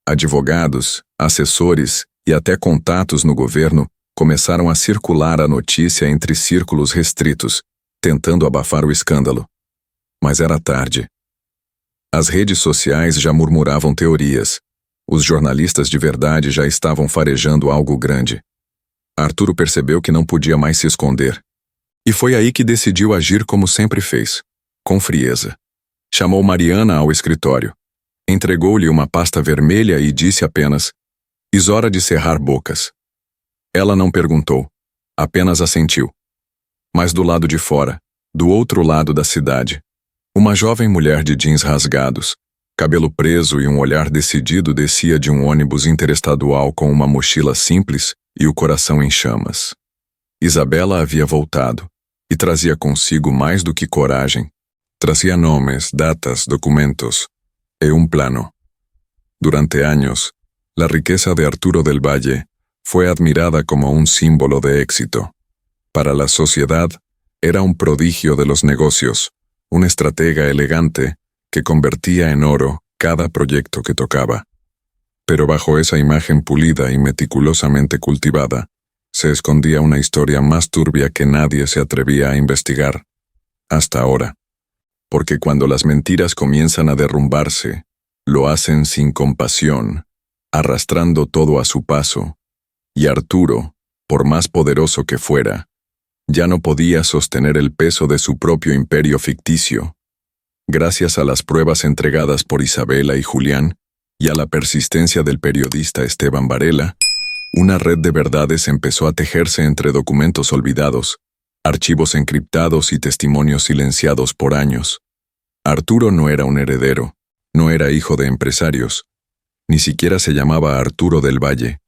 [SPEAKER 1] Advogados, assessores e até contatos no governo começaram a circular a notícia entre círculos restritos, tentando abafar o escândalo. Mas era tarde. As redes sociais já murmuravam teorias. Os jornalistas de verdade já estavam farejando algo grande. Arturo percebeu que não podia mais se esconder. E foi aí que decidiu agir como sempre fez, com frieza. Chamou Mariana ao escritório. Entregou-lhe uma pasta vermelha e disse apenas: "Hora de cerrar bocas." Ela não perguntou, apenas assentiu. Mas do lado de fora, do outro lado da cidade, uma jovem mulher de jeans rasgados, cabelo preso e um olhar decidido descia de um ônibus interestadual com uma mochila simples e o coração em chamas. Isabela havia voltado e trazia consigo mais do que coragem. Trazia nomes, datas, documentos e un plano. Durante años, la riqueza de Arturo del Valle fue admirada como un símbolo de éxito. Para la sociedad, era un prodigio de los negocios, un estratega elegante que convertía en oro cada proyecto que tocaba. Pero bajo esa imagen pulida y meticulosamente cultivada, se escondía una historia más turbia que nadie se atrevía a investigar, hasta ahora. Porque cuando las mentiras comienzan a derrumbarse, lo hacen sin compasión, arrastrando todo a su paso, y Arturo, por más poderoso que fuera, ya no podía sostener el peso de su propio imperio ficticio. Gracias a las pruebas entregadas por Isabela y Julián, y a la persistencia del periodista Esteban Varela, una red de verdades empezó a tejerse entre documentos olvidados, archivos encriptados y testimonios silenciados por años. Arturo no era un heredero, no era hijo de empresarios, ni siquiera se llamaba Arturo del Valle.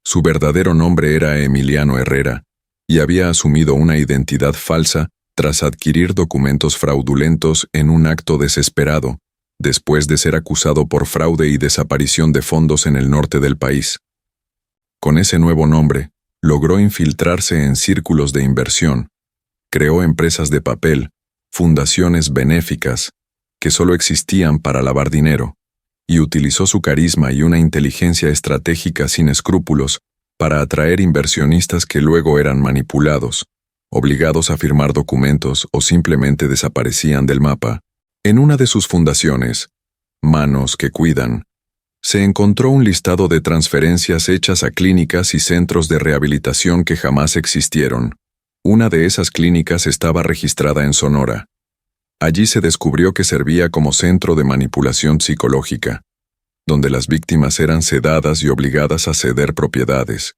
[SPEAKER 1] Su verdadero nombre era Emiliano Herrera, y había asumido una identidad falsa tras adquirir documentos fraudulentos en un acto desesperado, después de ser acusado por fraude y desaparición de fondos en el norte del país. Con ese nuevo nombre, logró infiltrarse en círculos de inversión, creó empresas de papel, fundaciones benéficas, que solo existían para lavar dinero, y utilizó su carisma y una inteligencia estratégica sin escrúpulos para atraer inversionistas que luego eran manipulados, obligados a firmar documentos o simplemente desaparecían del mapa. En una de sus fundaciones, Manos que Cuidan, se encontró un listado de transferencias hechas a clínicas y centros de rehabilitación que jamás existieron. Una de esas clínicas estaba registrada en Sonora. Allí se descubrió que servía como centro de manipulación psicológica, donde las víctimas eran sedadas y obligadas a ceder propiedades.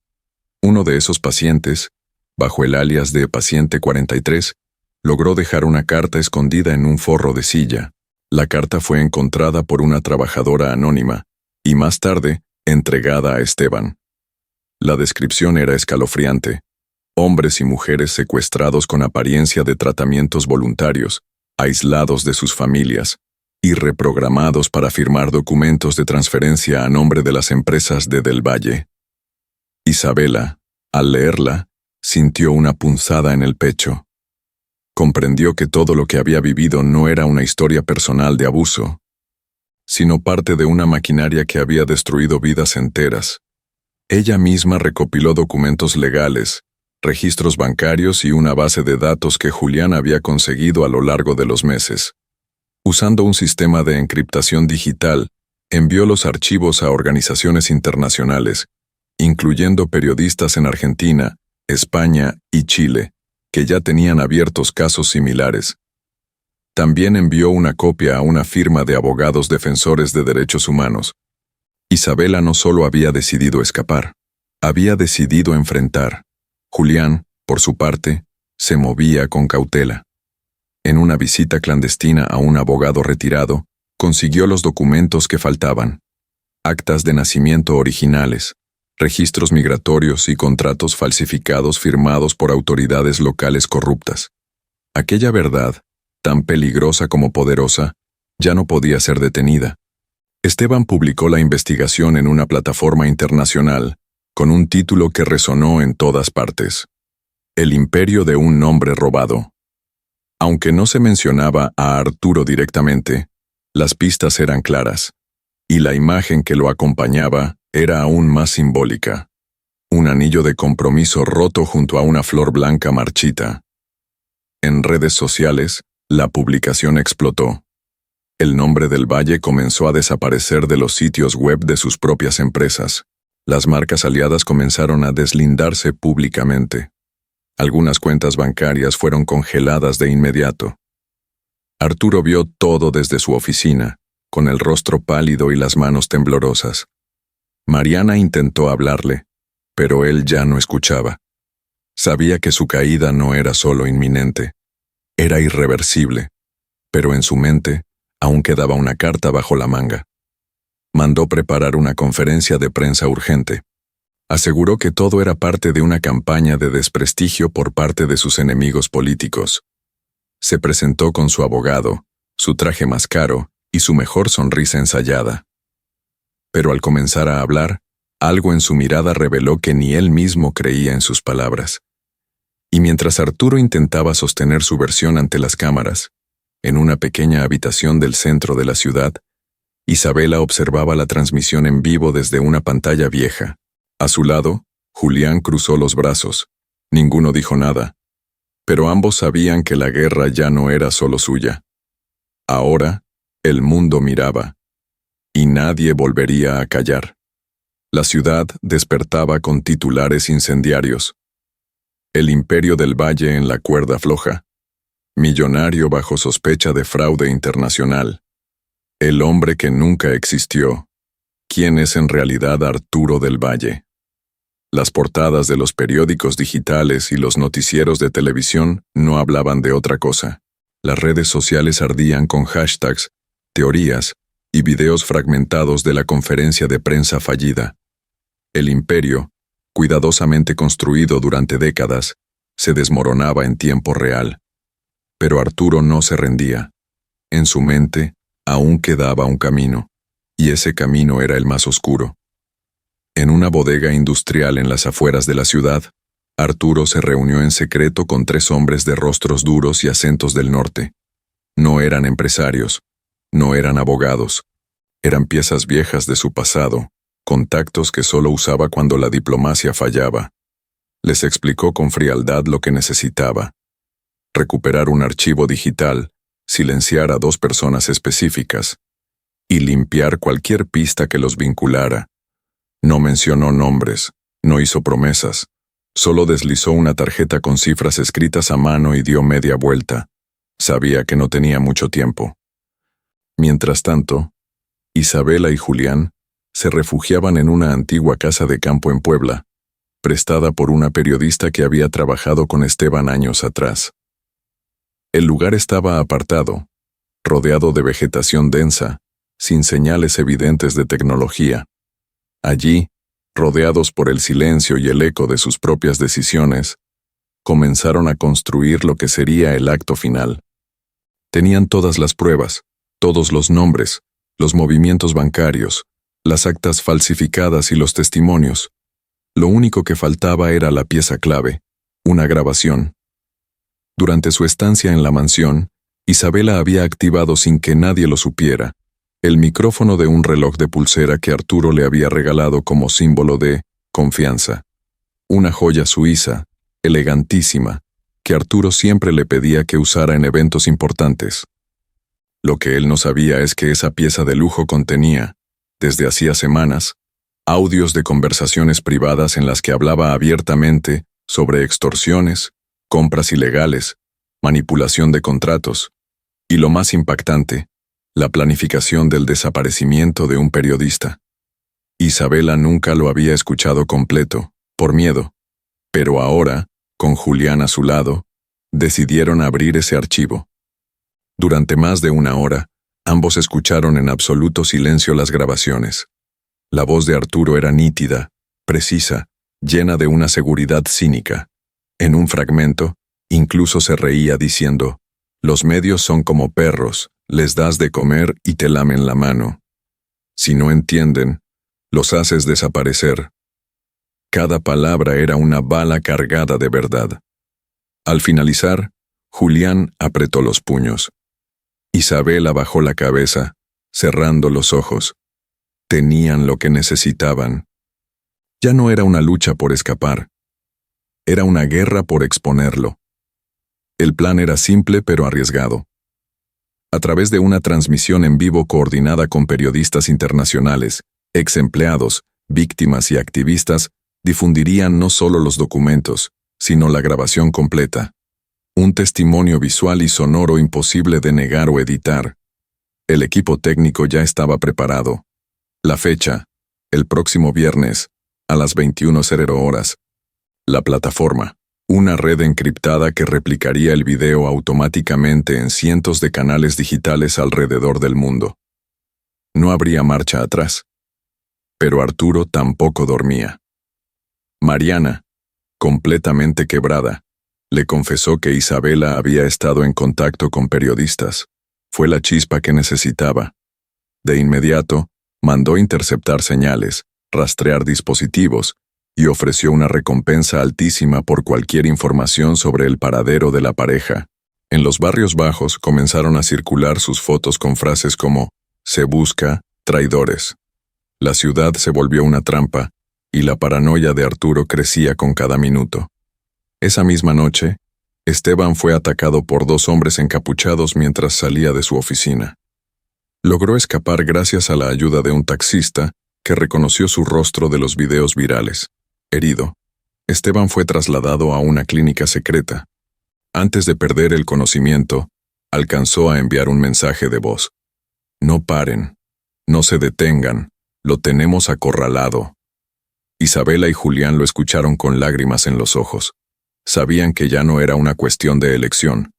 [SPEAKER 1] Uno de esos pacientes, bajo el alias de Paciente 43, logró dejar una carta escondida en un forro de silla. La carta fue encontrada por una trabajadora anónima y más tarde entregada a Esteban. La descripción era escalofriante. Hombres y mujeres secuestrados con apariencia de tratamientos voluntarios, aislados de sus familias y reprogramados para firmar documentos de transferencia a nombre de las empresas de Del Valle. Isabela, al leerla, sintió una punzada en el pecho. Comprendió que todo lo que había vivido no era una historia personal de abuso, sino parte de una maquinaria que había destruido vidas enteras. Ella misma recopiló documentos legales, registros bancarios y una base de datos que Julián había conseguido a lo largo de los meses. Usando un sistema de encriptación digital, envió los archivos a organizaciones internacionales, incluyendo periodistas en Argentina, España y Chile, que ya tenían abiertos casos similares. También envió una copia a una firma de abogados defensores de derechos humanos. Isabela no solo había decidido escapar, había decidido enfrentar. Julián, por su parte, se movía con cautela. En una visita clandestina a un abogado retirado, consiguió los documentos que faltaban: actas de nacimiento originales, registros migratorios y contratos falsificados firmados por autoridades locales corruptas. Aquella verdad, tan peligrosa como poderosa, ya no podía ser detenida. Esteban publicó la investigación en una plataforma internacional, con un título que resonó en todas partes: El imperio de un nombre robado. Aunque no se mencionaba a Arturo directamente, las pistas eran claras, y la imagen que lo acompañaba era aún más simbólica: un anillo de compromiso roto junto a una flor blanca marchita. En redes sociales, la publicación explotó. El nombre del valle comenzó a desaparecer de los sitios web de sus propias empresas. Las marcas aliadas comenzaron a deslindarse públicamente. Algunas cuentas bancarias fueron congeladas de inmediato. Arturo vio todo desde su oficina, con el rostro pálido y las manos temblorosas. Mariana intentó hablarle, pero él ya no escuchaba. Sabía que su caída no era solo inminente, era irreversible, pero en su mente aún quedaba una carta bajo la manga. Mandó preparar una conferencia de prensa urgente. Aseguró que todo era parte de una campaña de desprestigio por parte de sus enemigos políticos. Se presentó con su abogado, su traje más caro y su mejor sonrisa ensayada. Pero al comenzar a hablar, algo en su mirada reveló que ni él mismo creía en sus palabras. Y mientras Arturo intentaba sostener su versión ante las cámaras, en una pequeña habitación del centro de la ciudad, Isabela observaba la transmisión en vivo desde una pantalla vieja. A su lado, Julián cruzó los brazos. Ninguno dijo nada, pero ambos sabían que la guerra ya no era solo suya. Ahora, el mundo miraba, y nadie volvería a callar. La ciudad despertaba con titulares incendiarios. El imperio del Valle en la cuerda floja. Millonario bajo sospecha de fraude internacional. El hombre que nunca existió. ¿Quién es en realidad Arturo del Valle? Las portadas de los periódicos digitales y los noticieros de televisión no hablaban de otra cosa. Las redes sociales ardían con hashtags, teorías y videos fragmentados de la conferencia de prensa fallida. El imperio, cuidadosamente construido durante décadas, se desmoronaba en tiempo real. Pero Arturo no se rendía. En su mente aún quedaba un camino, y ese camino era el más oscuro. En una bodega industrial en las afueras de la ciudad, Arturo se reunió en secreto con 3 hombres de rostros duros y acentos del norte. No eran empresarios, no eran abogados, eran piezas viejas de su pasado, contactos que solo usaba cuando la diplomacia fallaba. Les explicó con frialdad lo que necesitaba: recuperar un archivo digital, silenciar a 2 personas específicas y limpiar cualquier pista que los vinculara. No mencionó nombres, no hizo promesas, solo deslizó una tarjeta con cifras escritas a mano y dio media vuelta. Sabía que no tenía mucho tiempo. Mientras tanto, Isabela y Julián se refugiaban en una antigua casa de campo en Puebla, prestada por una periodista que había trabajado con Esteban años atrás. El lugar estaba apartado, rodeado de vegetación densa, sin señales evidentes de tecnología. Allí, rodeados por el silencio y el eco de sus propias decisiones, comenzaron a construir lo que sería el acto final. Tenían todas las pruebas, todos los nombres, los movimientos bancarios, las actas falsificadas y los testimonios. Lo único que faltaba era la pieza clave, una grabación. Durante su estancia en la mansión, Isabela había activado sin que nadie lo supiera el micrófono de un reloj de pulsera que Arturo le había regalado como símbolo de confianza. Una joya suiza, elegantísima, que Arturo siempre le pedía que usara en eventos importantes. Lo que él no sabía es que esa pieza de lujo contenía, desde hacía semanas, audios de conversaciones privadas en las que hablaba abiertamente sobre extorsiones, compras ilegales, manipulación de contratos, y lo más impactante, la planificación del desaparecimiento de un periodista. Isabela nunca lo había escuchado completo, por miedo, pero ahora, con Julián a su lado, decidieron abrir ese archivo. Durante más de 1 hora, ambos escucharon en absoluto silencio las grabaciones. La voz de Arturo era nítida, precisa, llena de una seguridad cínica. En un fragmento, incluso se reía diciendo: «Los medios son como perros, les das de comer y te lamen la mano. Si no entienden, los haces desaparecer». Cada palabra era una bala cargada de verdad. Al finalizar, Julián apretó los puños. Isabela bajó la cabeza, cerrando los ojos. Tenían lo que necesitaban. Ya no era una lucha por escapar. Era una guerra por exponerlo. El plan era simple pero arriesgado. A través de una transmisión en vivo coordinada con periodistas internacionales, ex empleados, víctimas y activistas, difundirían no solo los documentos, sino la grabación completa. Un testimonio visual y sonoro imposible de negar o editar. El equipo técnico ya estaba preparado. La fecha, el próximo viernes, a las 21:00 horas. La plataforma, una red encriptada que replicaría el video automáticamente en cientos de canales digitales alrededor del mundo. No habría marcha atrás. Pero Arturo tampoco dormía. Mariana, completamente quebrada, le confesó que Isabela había estado en contacto con periodistas. Fue la chispa que necesitaba. De inmediato, mandó interceptar señales, rastrear dispositivos, y ofreció una recompensa altísima por cualquier información sobre el paradero de la pareja. En los barrios bajos comenzaron a circular sus fotos con frases como «Se busca traidores». La ciudad se volvió una trampa, y la paranoia de Arturo crecía con cada minuto. Esa misma noche, Esteban fue atacado por 2 hombres encapuchados mientras salía de su oficina. Logró escapar gracias a la ayuda de un taxista que reconoció su rostro de los videos virales. Herido, Esteban fue trasladado a una clínica secreta. Antes de perder el conocimiento, alcanzó a enviar un mensaje de voz. «No paren, no se detengan, lo tenemos acorralado». Isabela y Julián lo escucharon con lágrimas en los ojos. Sabían que ya no era una cuestión de elección,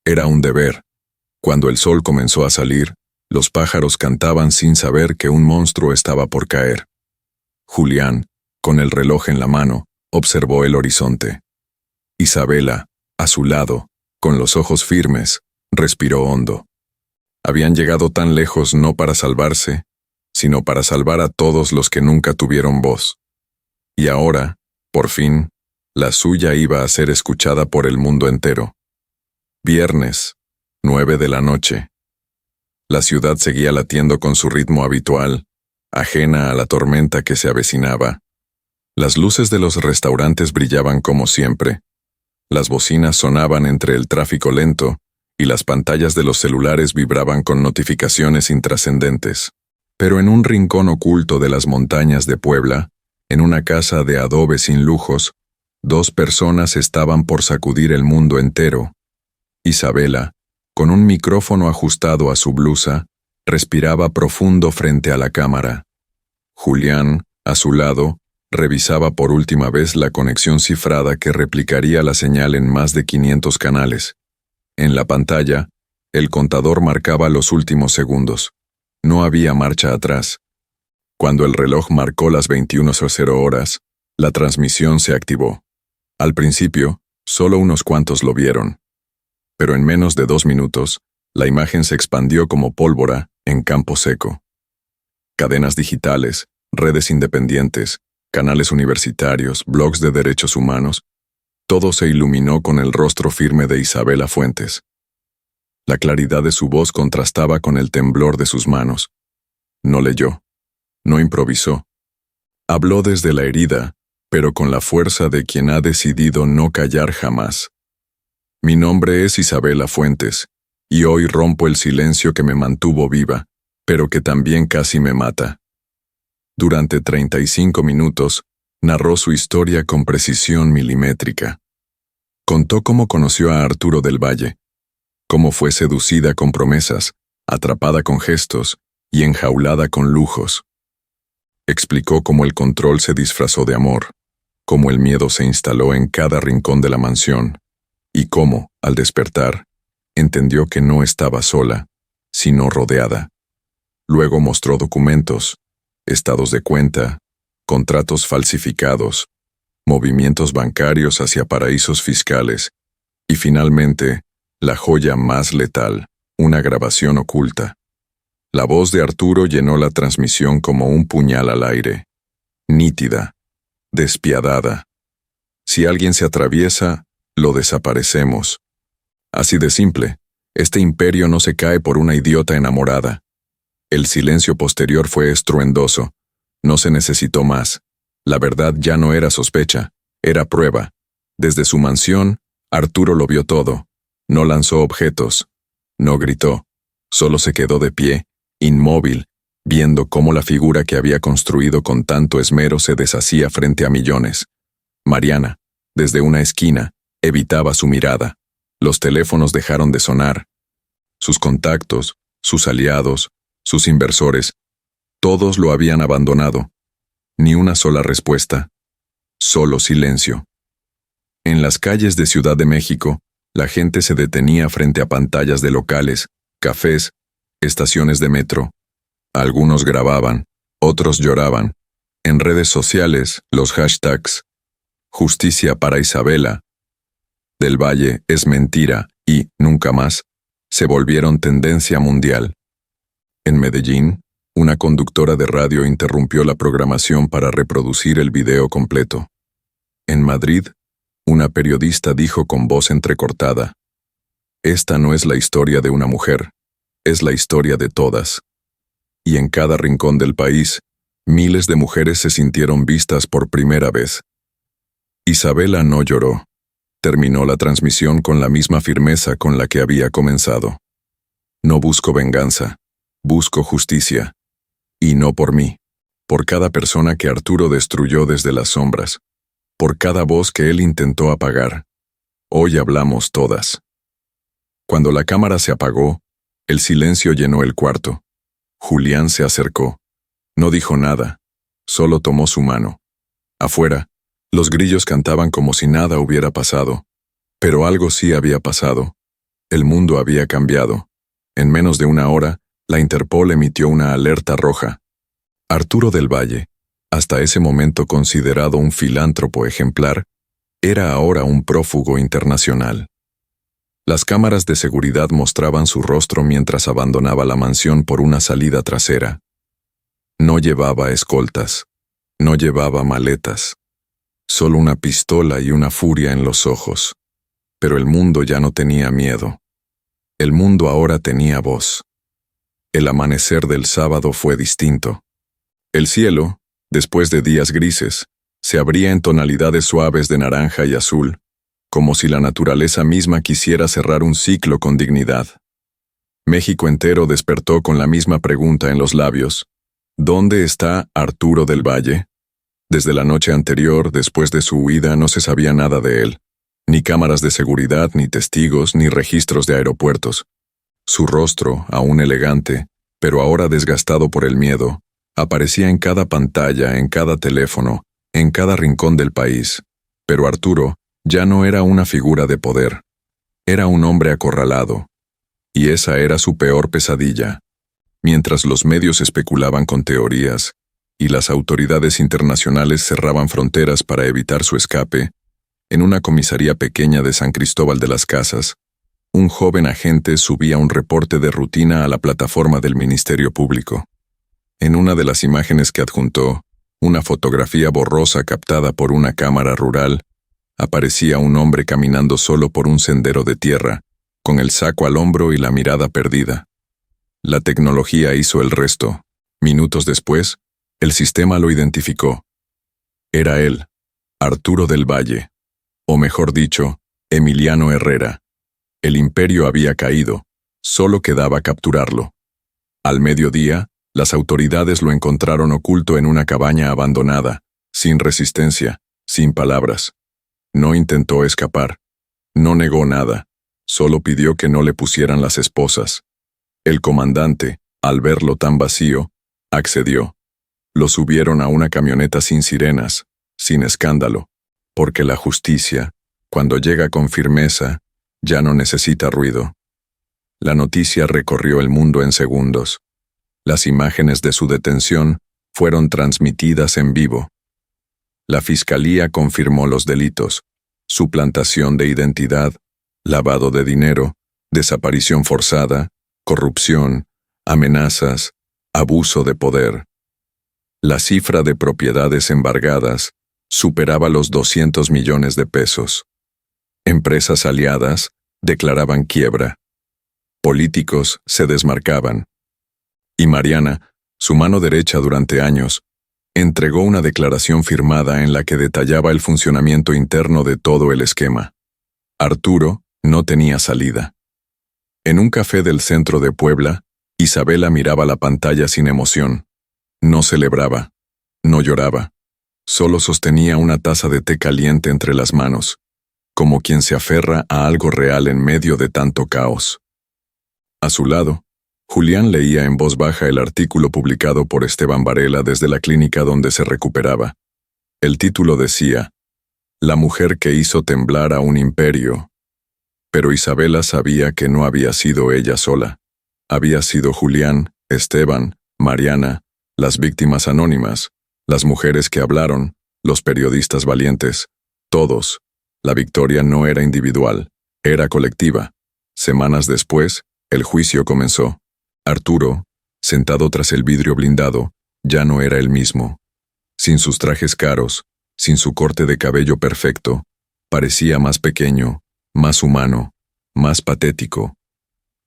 [SPEAKER 1] era un deber. Cuando el sol comenzó a salir, los pájaros cantaban sin saber que un monstruo estaba por caer. Julián, con el reloj en la mano, observó el horizonte. Isabela, a su lado, con los ojos firmes, respiró hondo. Habían llegado tan lejos no para salvarse, sino para salvar a todos los que nunca tuvieron voz. Y ahora, por fin, la suya iba a ser escuchada por el mundo entero. Viernes, 9 de la noche. La ciudad seguía latiendo con su ritmo habitual, ajena a la tormenta que se avecinaba. Las luces de los restaurantes brillaban como siempre. Las bocinas sonaban entre el tráfico lento, y las pantallas de los celulares vibraban con notificaciones intrascendentes. Pero en un rincón oculto de las montañas de Puebla, en una casa de adobe sin lujos, 2 personas estaban por sacudir el mundo entero. Isabela, con un micrófono ajustado a su blusa, respiraba profundo frente a la cámara. Julián, a su lado, revisaba por última vez la conexión cifrada que replicaría la señal en más de 500 canales. En la pantalla, el contador marcaba los últimos segundos. No había marcha atrás. Cuando el reloj marcó las 21:00 horas, la transmisión se activó. Al principio, solo unos cuantos lo vieron. Pero en menos de 2 minutos, la imagen se expandió como pólvora en campo seco. Cadenas digitales, redes independientes, canales universitarios, blogs de derechos humanos, todo se iluminó con el rostro firme de Isabela Fuentes. La claridad de su voz contrastaba con el temblor de sus manos. No leyó, no improvisó. Habló desde la herida, pero con la fuerza de quien ha decidido no callar jamás. Mi nombre es Isabela Fuentes, y hoy rompo el silencio que me mantuvo viva, pero que también casi me mata. Durante 35 minutos, narró su historia con precisión milimétrica. Contó cómo conoció a Arturo del Valle, cómo fue seducida con promesas, atrapada con gestos y enjaulada con lujos. Explicó cómo el control se disfrazó de amor, cómo el miedo se instaló en cada rincón de la mansión, y cómo, al despertar, entendió que no estaba sola, sino rodeada. Luego mostró documentos, estados de cuenta, contratos falsificados, movimientos bancarios hacia paraísos fiscales, y finalmente, la joya más letal, una grabación oculta. La voz de Arturo llenó la transmisión como un puñal al aire, nítida, despiadada. Si alguien se atraviesa, lo desaparecemos. Así de simple, este imperio no se cae por una idiota enamorada. El silencio posterior fue estruendoso. No se necesitó más. La verdad ya no era sospecha, era prueba. Desde su mansión, Arturo lo vio todo. No lanzó objetos. No gritó. Solo se quedó de pie, inmóvil, viendo cómo la figura que había construido con tanto esmero se deshacía frente a millones. Mariana, desde una esquina, evitaba su mirada. Los teléfonos dejaron de sonar. Sus contactos, sus aliados, sus inversores, todos lo habían abandonado. Ni una sola respuesta. Solo silencio. En las calles de Ciudad de México, la gente se detenía frente a pantallas de locales, cafés, estaciones de metro. Algunos grababan, otros lloraban. En redes sociales, los hashtags Justicia para Isabela, Del Valle es mentira y nunca más se volvieron tendencia mundial. En Medellín, una conductora de radio interrumpió la programación para reproducir el video completo. En Madrid, una periodista dijo con voz entrecortada: «Esta no es la historia de una mujer, es la historia de todas». Y en cada rincón del país, miles de mujeres se sintieron vistas por primera vez. Isabela no lloró. Terminó la transmisión con la misma firmeza con la que había comenzado. «No busco venganza, busco justicia. Y no por mí, por cada persona que Arturo destruyó desde las sombras, por cada voz que él intentó apagar. Hoy hablamos todas». Cuando la cámara se apagó, el silencio llenó el cuarto. Julián se acercó. No dijo nada, solo tomó su mano. Afuera, los grillos cantaban como si nada hubiera pasado. Pero algo sí había pasado. El mundo había cambiado. En menos de una hora, la Interpol emitió una alerta roja. Arturo del Valle, hasta ese momento considerado un filántropo ejemplar, era ahora un prófugo internacional. Las cámaras de seguridad mostraban su rostro mientras abandonaba la mansión por una salida trasera. No llevaba escoltas, no llevaba maletas, solo una pistola y una furia en los ojos. Pero el mundo ya no tenía miedo. El mundo ahora tenía voz. El amanecer del sábado fue distinto. El cielo, después de días grises, se abría en tonalidades suaves de naranja y azul, como si la naturaleza misma quisiera cerrar un ciclo con dignidad. México entero despertó con la misma pregunta en los labios: ¿dónde está Arturo del Valle? Desde la noche anterior, después de su huida, no se sabía nada de él. Ni cámaras de seguridad, ni testigos, ni registros de aeropuertos. Su rostro, aún elegante, pero ahora desgastado por el miedo, aparecía en cada pantalla, en cada teléfono, en cada rincón del país. Pero Arturo ya no era una figura de poder. Era un hombre acorralado. Y esa era su peor pesadilla. Mientras los medios especulaban con teorías, y las autoridades internacionales cerraban fronteras para evitar su escape, en una comisaría pequeña de San Cristóbal de las Casas, un joven agente subía un reporte de rutina a la plataforma del Ministerio Público. En una de las imágenes que adjuntó, una fotografía borrosa captada por una cámara rural, aparecía un hombre caminando solo por un sendero de tierra, con el saco al hombro y la mirada perdida. La tecnología hizo el resto. Minutos después, el sistema lo identificó. Era él, Arturo del Valle, o mejor dicho, Emiliano Herrera. El imperio había caído, solo quedaba capturarlo. Al mediodía, las autoridades lo encontraron oculto en una cabaña abandonada, sin resistencia, sin palabras. No intentó escapar. No negó nada. Solo pidió que no le pusieran las esposas. El comandante, al verlo tan vacío, accedió. Lo subieron a una camioneta sin sirenas, sin escándalo, porque la justicia, cuando llega con firmeza, ya no necesita ruido. La noticia recorrió el mundo en segundos. Las imágenes de su detención fueron transmitidas en vivo. La fiscalía confirmó los delitos: suplantación de identidad, lavado de dinero, desaparición forzada, corrupción, amenazas, abuso de poder. La cifra de propiedades embargadas superaba los 200 millones de pesos. Empresas aliadas declaraban quiebra. Políticos se desmarcaban. Y Mariana, su mano derecha durante años, entregó una declaración firmada en la que detallaba el funcionamiento interno de todo el esquema. Arturo no tenía salida. En un café del centro de Puebla, Isabela miraba la pantalla sin emoción. No celebraba, no lloraba. Solo sostenía una taza de té caliente entre las manos, como quien se aferra a algo real en medio de tanto caos. A su lado, Julián leía en voz baja el artículo publicado por Esteban Varela desde la clínica donde se recuperaba. El título decía, «La mujer que hizo temblar a un imperio». Pero Isabela sabía que no había sido ella sola. Había sido Julián, Esteban, Mariana, las víctimas anónimas, las mujeres que hablaron, los periodistas valientes, todos. La victoria no era individual, era colectiva. Semanas después, el juicio comenzó. Arturo, sentado tras el vidrio blindado, ya no era el mismo. Sin sus trajes caros, sin su corte de cabello perfecto, parecía más pequeño, más humano, más patético.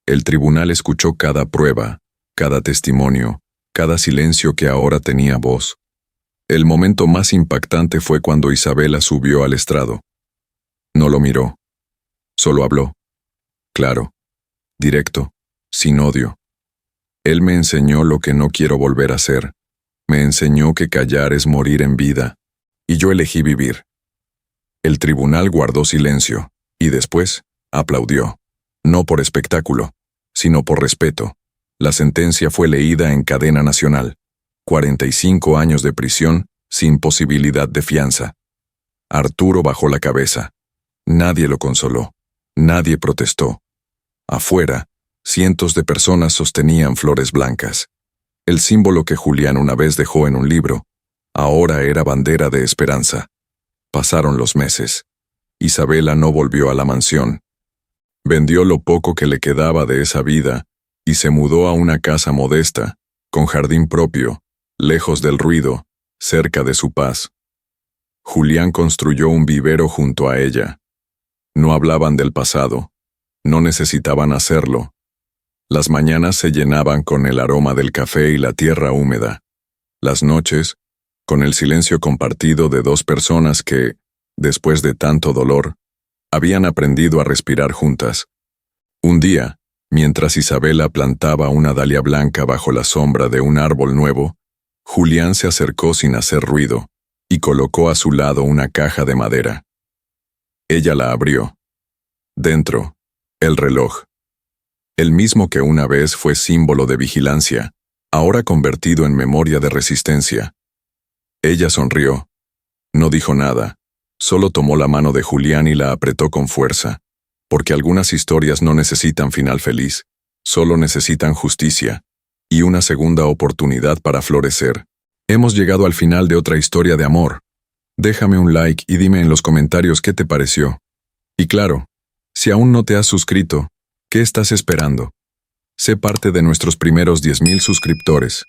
[SPEAKER 1] El tribunal escuchó cada prueba, cada testimonio, cada silencio que ahora tenía voz. El momento más impactante fue cuando Isabela subió al estrado. No lo miró. Solo habló. Claro, directo, sin odio. Él me enseñó lo que no quiero volver a hacer. Me enseñó que callar es morir en vida. Y yo elegí vivir. El tribunal guardó silencio, y después aplaudió. No por espectáculo, sino por respeto. La sentencia fue leída en cadena nacional. 45 años de prisión sin posibilidad de fianza. Arturo bajó la cabeza. Nadie lo consoló. Nadie protestó. Afuera, cientos de personas sostenían flores blancas. El símbolo que Julián una vez dejó en un libro, ahora era bandera de esperanza. Pasaron los meses. Isabela no volvió a la mansión. Vendió lo poco que le quedaba de esa vida y se mudó a una casa modesta, con jardín propio, lejos del ruido, cerca de su paz. Julián construyó un vivero junto a ella. No hablaban del pasado. No necesitaban hacerlo. Las mañanas se llenaban con el aroma del café y la tierra húmeda. Las noches, con el silencio compartido de dos personas que, después de tanto dolor, habían aprendido a respirar juntas. Un día, mientras Isabela plantaba una dalia blanca bajo la sombra de un árbol nuevo, Julián se acercó sin hacer ruido y colocó a su lado una caja de madera. Ella la abrió. Dentro, el reloj. El mismo que una vez fue símbolo de vigilancia, ahora convertido en memoria de resistencia. Ella sonrió. No dijo nada, solo tomó la mano de Julián y la apretó con fuerza, porque algunas historias no necesitan final feliz, solo necesitan justicia y una segunda oportunidad para florecer. Hemos llegado al final de otra historia de amor. Déjame un like y dime en los comentarios qué te pareció. Y claro, si aún no te has suscrito, ¿qué estás esperando? Sé parte de nuestros primeros 10,000 suscriptores.